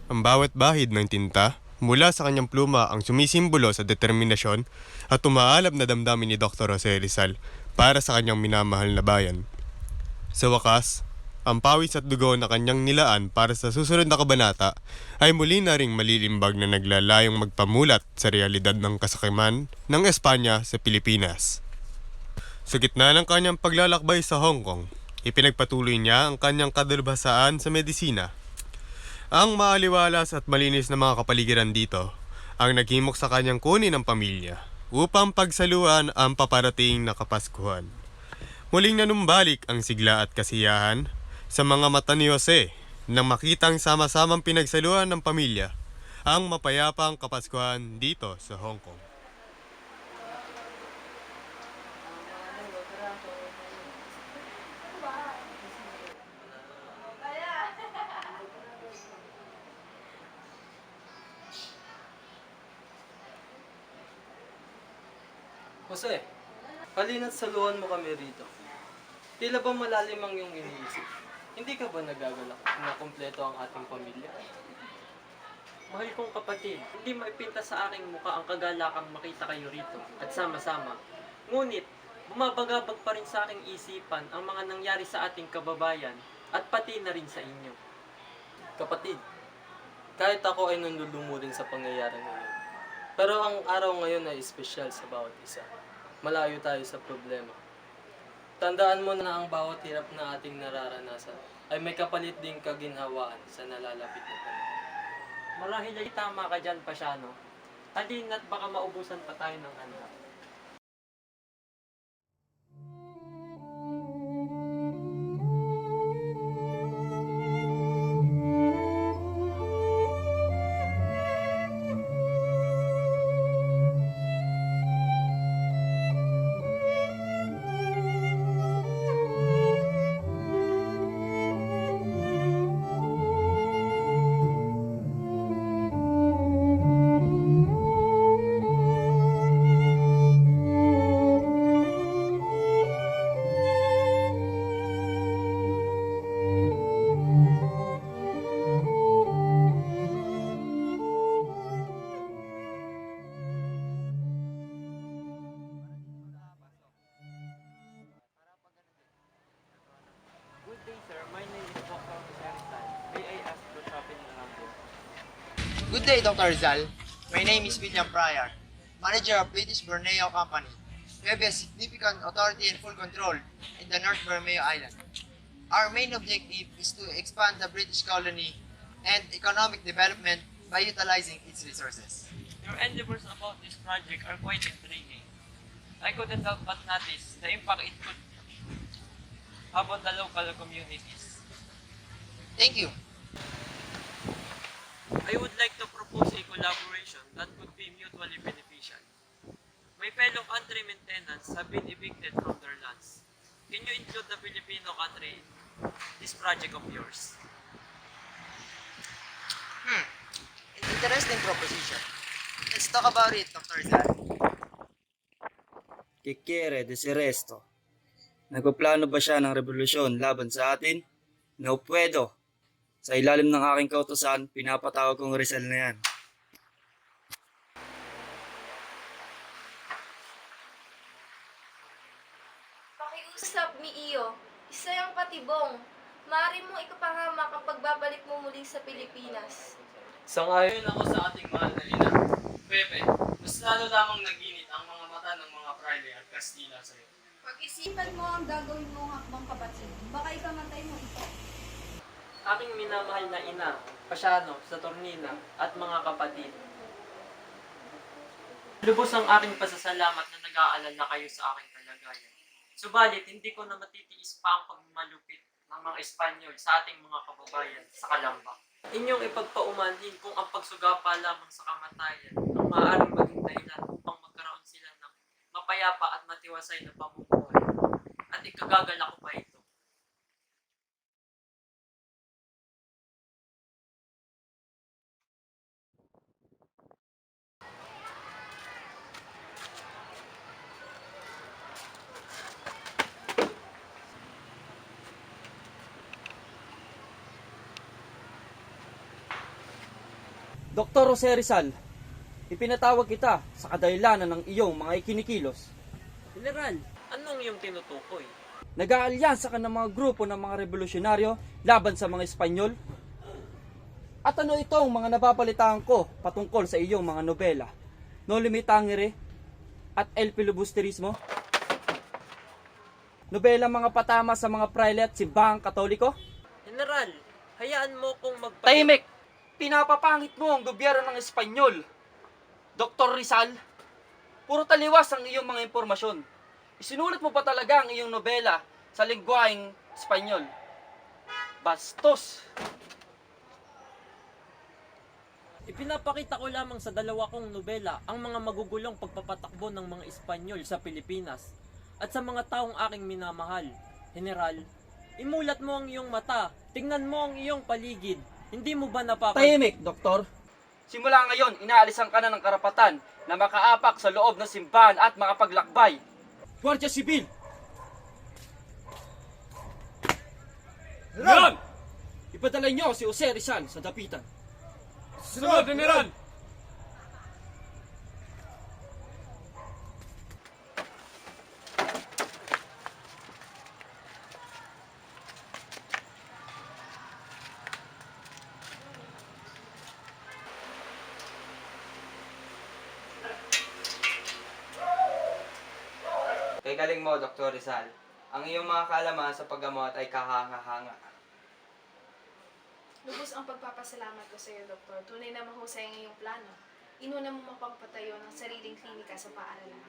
Ang bawat bahid ng tinta mula sa kanyang pluma ang sumisimbolo sa determinasyon at umaalab na damdamin ni Dr. Jose Rizal para sa kanyang minamahal na bayan. Sa wakas, ang pawis at dugo na kanyang nilaan para sa susunod na kabanata ay muli na ring malilimbag na naglalayong magpamulat sa realidad ng kasakiman ng Espanya sa Pilipinas. Sa gitna ng kanyang paglalakbay sa Hong Kong, ipinagpatuloy niya ang kanyang kadalubhasaan sa medisina. Ang maaliwalas at malinis na mga kapaligiran dito ang naghimok sa kanyang kunin ng pamilya upang pagsaluhan ang paparating na Kapaskuhan. Muling nanumbalik ang sigla at kasiyahan sa mga mata ni Jose nang makitang sama-samang pinagsaluhan ng pamilya ang mapayapang Kapaskuhan dito sa Hong Kong. Jose, halina't saluhan mo kami rito. Tila ba malalim ang iyong iniisip? Hindi ka ba nagagalak na kumpleto ang ating pamilya? Mahal kong kapatid, hindi maipinta sa aking muka ang kagalakang makita kayo rito at sama-sama. Ngunit, bumabagabag pa rin sa aking isipan ang mga nangyari sa ating kababayan at pati na rin sa inyo. Kapatid, kahit ako ay nandulungo rin sa pangyayari ngayon. Pero ang araw ngayon ay espesyal sa bawat isa. Malayo tayo sa problema. Tandaan mo na ang bawat hirap na ating nararanasan ay may kapalit ding kaginhawaan sa nalalapit na panahon. Marahil ay tama ka dyan, Pasyano. Halina't baka maubusan pa tayo ng handa. Good day, sir. My name is Dr. Jose Rizal. May I ask for shopping around here? Good day, Dr. Rizal. My name is William Pryor, manager of British Borneo Company. We have a significant authority and full control in the North Borneo Island. Our main objective is to expand the British colony and economic development by utilizing its resources. Your endeavors about this project are quite intriguing. I couldn't help but notice the impact it could have on the local communities. Thank you. I would like to propose a collaboration that could be mutually beneficial. My fellow countrymen tenants have been evicted from their lands. Can you include the Filipino country in this project of yours? An interesting proposition. Let's talk about it, Dr. Rizal. ¿Qué quiere decir esto? Nagpaplano ba siya ng revolusyon laban sa atin? No puedo. Sa ilalim ng aking kautusan, pinapatawag kong Rizal na yan. Pakiusap ni Iyo, isa yung patibong. Maaari mong ikapangamak ang pagbabalik mo muli sa Pilipinas. Sangayon ako sa ating mahal na ina. Pepe, mas lalo lamang naginit ang mga mata ng mga Praile at Kastila sa iyo. Pag-isipan mo ang gagawin mong hakbang kapatid. Baka ikamatay mo ito. Aking minamahal na ina, Pasyano, Saturnina, at mga kapatid. Lubos ang aking pasasalamat na nag-aalala kayo sa aking kalagayan. Subalit, hindi ko na matitiis pa ang pagmalupit ng mga Espanyol sa ating mga kababayan sa Kalamba. Inyong ipagpaumanhin kung ang pagsugapa lamang sa kamatayan ang maaaring maging dahilan upang magkaroon sila ng mapayapa at matiwasay na pamumuhay. At ikagagalak ko pa ito. Dr. Jose Rizal, ipinatawag kita sa kadahilanan ng iyong mga ikinikilos. General, anong iyong tinutukoy? Nag-aalyansa ka ng mga grupo ng mga revolusyonaryo laban sa mga Espanyol? At ano itong mga nababalitaan ko patungkol sa iyong mga nobela? No Limitangere at El Filibusterismo? Nobela mga patama sa mga praile at simbahang katoliko? General, hayaan mo kung Tahimik! Pinapapangit mo ang gobyerno ng Espanyol. Dr. Rizal, puro taliwas ang iyong mga impormasyon. Isinulat mo ba talaga ang iyong nobela sa lingwaheng Espanyol? Bastos! Ipinapakita ko lamang sa dalawa kong nobela ang mga magugulong pagpapatakbo ng mga Espanyol sa Pilipinas at sa mga taong aking minamahal. General, imulat mo ang iyong mata, tingnan mo ang iyong paligid. Hindi mo ba Tahimik, Doktor. Simula ngayon, inaalisan ka na ng karapatan na makaapak sa loob ng simbahan at makapaglakbay. Guardia Sibil! General! Ipadala niyo si Jose Rizal sa dapitan. Sunod, General! Kay galing mo, Dr. Rizal. Ang iyong mga kaalaman sa paggamot ay kahanga-hanga. Lubos ang pagpapasalamat ko sa iyo, Doktor. Tunay na mahusay ang iyong plano. Inuna mo mapagpatayo ng sariling klinika sa paaralan.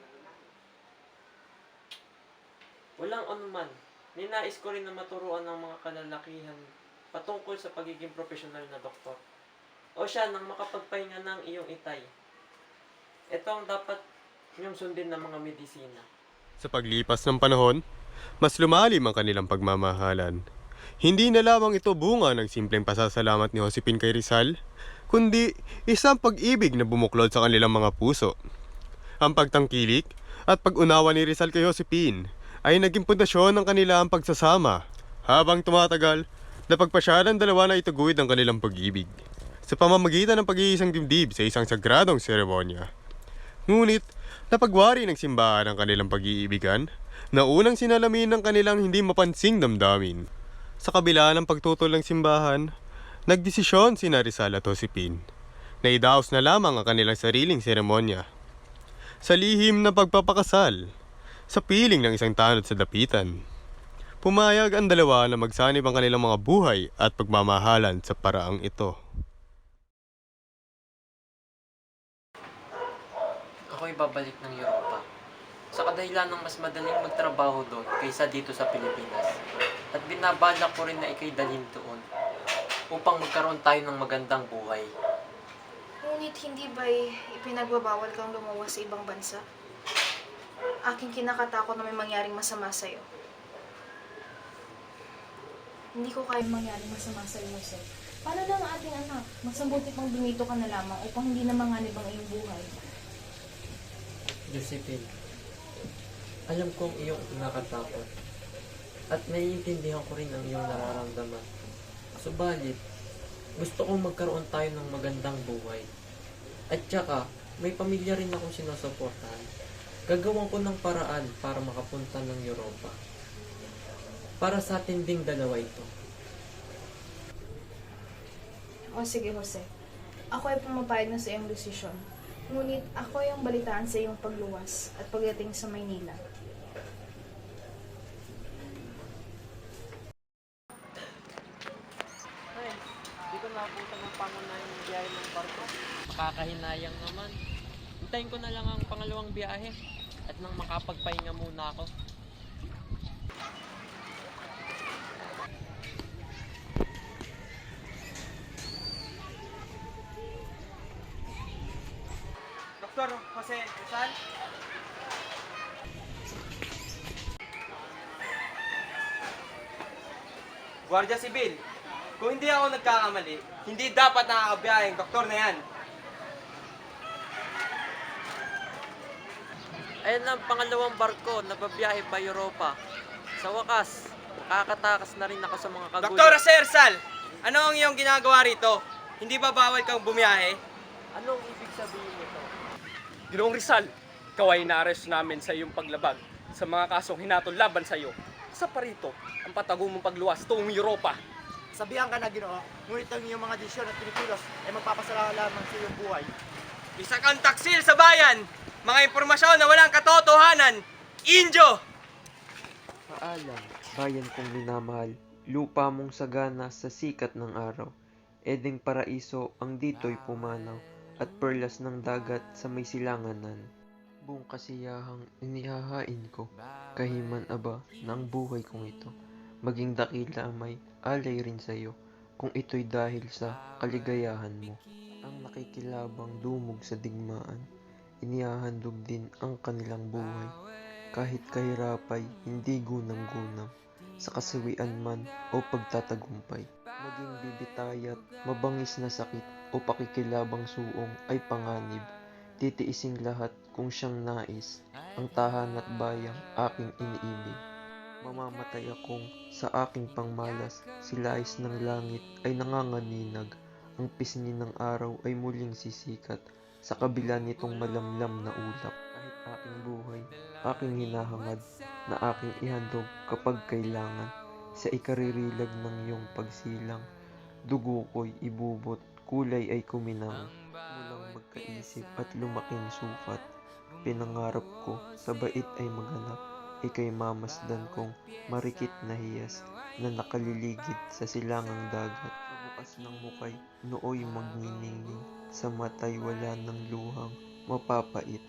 Walang anuman. Ninais ko rin na maturuan ng mga kalalakihan patungkol sa pagiging profesional na doktor. O siya nang makapagpahinga ng iyong itay. Ito ang dapat niyong sundin ng mga medisina. Sa paglipas ng panahon, mas lumalim ang kanilang pagmamahalan. Hindi na lamang ito bunga ng simpleng pasasalamat ni Josepine kay Rizal, kundi isang pag-ibig na bumuklod sa kanilang mga puso. Ang pagtangkilik at pag-unawa ni Rizal kay Josepine ay naging pundasyon ng kanilang pagsasama. Habang tumatagal, napagpasya ng dalawa na ituguid ang kanilang pag-ibig sa pamamagitan ng pag-iisang dibdib sa isang sagradong seremonya. Ngunit, napagwari ng simbahan ang kanilang pag-iibigan na unang sinalamin ng kanilang hindi mapansing damdamin. Sa kabila ng pagtutol ng simbahan, nagdesisyon sina Rizal at Josepine na idaos na lamang ang kanilang sariling seremonya. Sa lihim na pagpapakasal, sa piling ng isang tanod sa dapitan, pumayag ang dalawa na magsanib ang kanilang mga buhay at pagmamahalan sa paraang ito. Ako'y babalik ng Europa. Sa kadahilan ng mas madaling magtrabaho doon kaysa dito sa Pilipinas. At binabalak ko rin na ikay dalhin doon upang magkaroon tayo ng magandang buhay. Ngunit hindi ba'y ipinagbabawal kang lumawas sa ibang bansa? Aking kinakatakot na may mangyaring masama sa'yo. Hindi ko kaya mangyaring masama sa'yo, Jose. Paano lang ang ating anak? Mas mabuti pang dumito ka na lamang upang hindi na manganib ang iyong buhay. Josephine, alam kong iyong nakatakot at naiintindihan ko rin ang iyong nararamdaman. Subalit, gusto kong magkaroon tayo ng magandang buhay. At saka, may pamilya rin akong sinusuportahan. Gagawan ko ng paraan para makapunta ng Europa. Para sa atin ding dalawa ito. O sige, Jose. Ako ay pumapayag na sa iyong desisyon. Ngunit ako ay ang balitaan sa iyong pagluwas at pagdating sa Maynila. Ay, di ko nabutan ng pangunahin ng biyahe ng barko. Makakahinayang naman. Hintayin ko na lang ang pangalawang biyahe at nang makapagpahinga muna ako. Dr. Jose Rizal? Guardia Sibil, kung hindi ako nagkakamali, hindi dapat nakakabiyahe ang doktor na yan. Ayan ang pangalawang barko na babiyahe pa Europa. Sa wakas, nakakatakas na rin ako sa mga kagulo. Dr. Jose Rizal, ano ang iyong ginagawa rito? Hindi ba bawal kang bumiyahe? Anong ibig sabihin nito? Ginoong Rizal, ikaw ay na-arrest namin sa iyong paglabag sa mga kasong hinatol laban sa iyo. Isa pa rito, ang patago mong pagluwas tuong Europa. Sabihan ka na, Ginoo, ngunit ang iyong mga desisyon at pinipilos ay magpapasalamat lamang sa iyong buhay. Isa kang taksil sa bayan! Mga impormasyon na walang katotohanan! Injo! Paalam, bayan kong minamahal, lupa mong sagana sa sikat ng araw. Edeng paraiso ang dito'y pumanaw, at perlas ng dagat sa may silanganan. Buong kasiyahang inihahain ko, kahiman aba ng buhay kong ito. Maging dakila may alay rin sa'yo, kung ito'y dahil sa kaligayahan mo. Ang nakikilabang dumog sa digmaan, inihahandog din ang kanilang buhay. Kahit kahirapay, hindi gunam-gunam, sa kasawian man o pagtatagumpay. Maging bibitayat, mabangis na sakit o pakikilabang suong ay panganib. Titiising lahat kung siyang nais, ang tahan at bayang aking iniibig. Mamamatay akong sa aking pangmalas, silais ng langit ay nanganganinag. Ang pisngi ng araw ay muling sisikat, sa kabila nitong malamlam na ulap. Kahit aking buhay, aking hinahangad, na aking ihandog kapag kailangan. Sa ikaririlag ng iyong pagsilang, dugo ko'y ibubot, kulay ay kuminang. Mulang magkaisip at lumaking sukat, pinangarap ko sa bait ay maghanap. Ika'y mamasdan kong marikit na hiyas, na nakaliligid sa silangang dagat. Sa bukas ng mukay, nooy magniningning, sa matay wala ng luhang mapapait.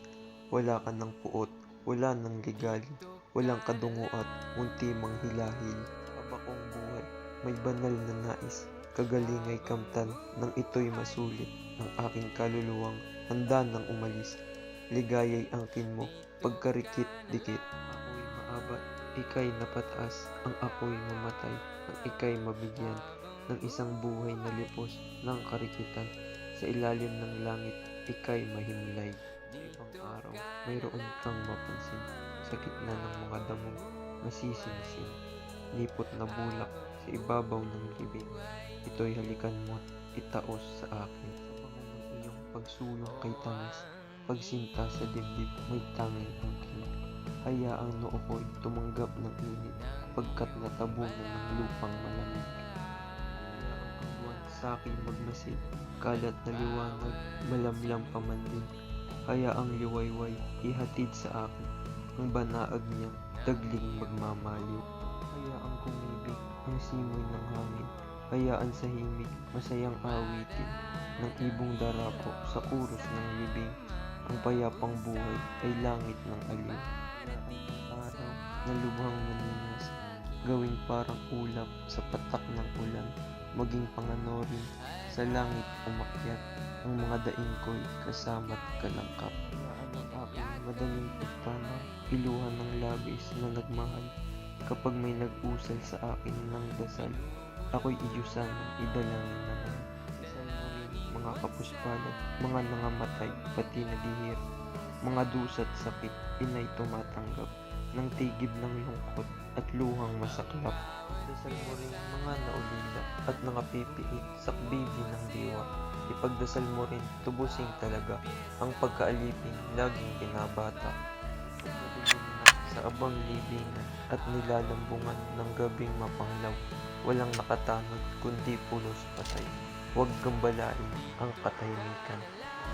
Wala ka ng puot, wala ng ligalig, walang kadungo at munti mang hilahil. Sa abakong buhay, may banal na nais, kagalingay kamtan nang ito'y masulit. Ang aking kaluluwang handa nang umalis, ligaya'y angkin mo, pagkarikit-dikit. Ako'y maabat, ika'y napataas, ang ako'y mamatay, ang ika'y mabigyan ng isang buhay na lipos ng karikitan. Sa ilalim ng langit, ika'y mahimlay. Sa ibang araw, mayroon kang mapansin, sa gitna ng mga damog, masisingsin. Lipot na bulak sa ibabaw ng libing, ito'y halikan mo't itaos sa akin. Sa bango ng iyong pagsulong kay tamis, pagsinta sa dibdib may tanging angkin. Hayaang noo ko'y tumanggap ng init, pagkat natabunan ng lupang malamig. Hayaang ang buwan sa akin magmasid, kalat na liwanag, malamlam pa man din. Hayaang liwayway ihatid sa akin, ang banaag niyang dagling magmamaliw. Hayaang kumibig ang simoy ng hangin, hayaan sa himig masayang awitin ng ibong darako sa kuros ng libing. Ang payapang buhay ay langit ng aliw. Hayaan ang araw na lubhang naninas, gawing parang ulap sa patak ng ulan, maging panganorin sa langit umakyat, ang mga daing ko'y kasama't kalangkap. Hayaan ang aking madaling pagtanaw, iluhan ng labis na nagmahal, kapag may nag-usal sa akin ng dasal, ako'y iyusan, idalangin naman. Dasal mo rin mga kapuspalan, mga nangamatay, pati naghihir, mga dusat sakit, inay tumatanggap, ng tigib ng lungkot at luhang masaklap. Dasal mo rin mga naulila at nangapipiit, sakbibi ng diwa. Ipagdasal mo rin, tubusing talaga, ang pagkaalipin laging binabata. Madilim na sa abang libingan at nilalambungan ng gabing mapanglaw, walang nakatanod kundi pulos patay. Huwag gambalain ang katahimikan.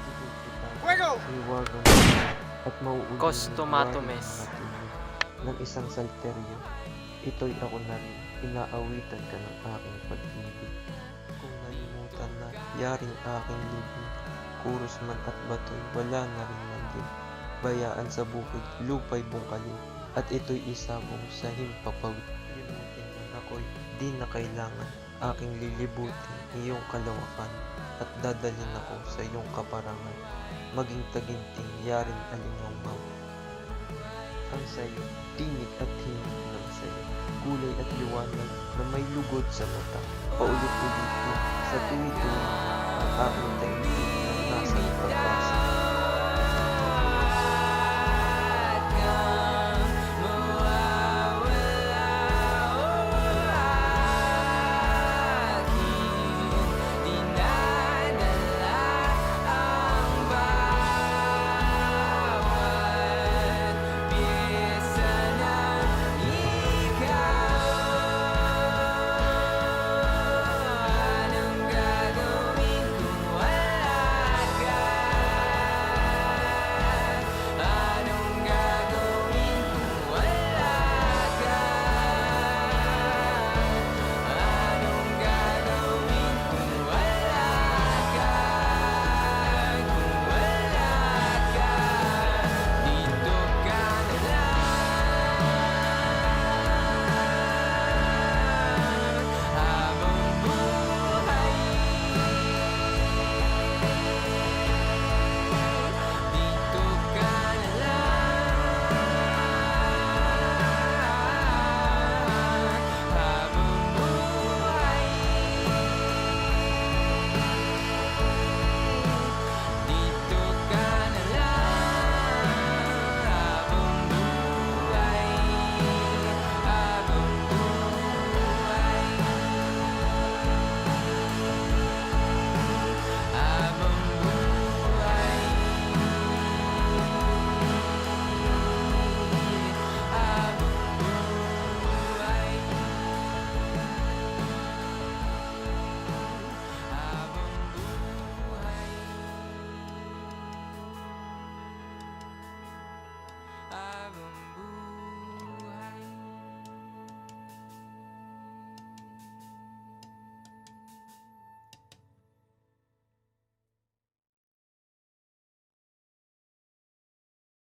Sigod kita, iwagang at mauulit Costomatomes. ng isang salteryo. Ito'y ako na rin, inaawitan ka ng aking pag-ibig. Kung nalimutan na, yaring aking libing, kuros man at bato'y wala na rin nandun. Bayaan sa bukid, lupa'y bungkalin, at ito'y isabong sa himpapawid. Limutin man ako'y di na kailangan, aking lilibutin iyong kalawakan, at dadalhin ako sa iyong kaparangan, maging taginting yaring alingaw. Ang sayo, tinig at hinig ng sayo, kulay at liwanag na may lugod sa mata, paulit-ulit ko sa tuwi-tuwi ang aking taintig na nasa pagpasa.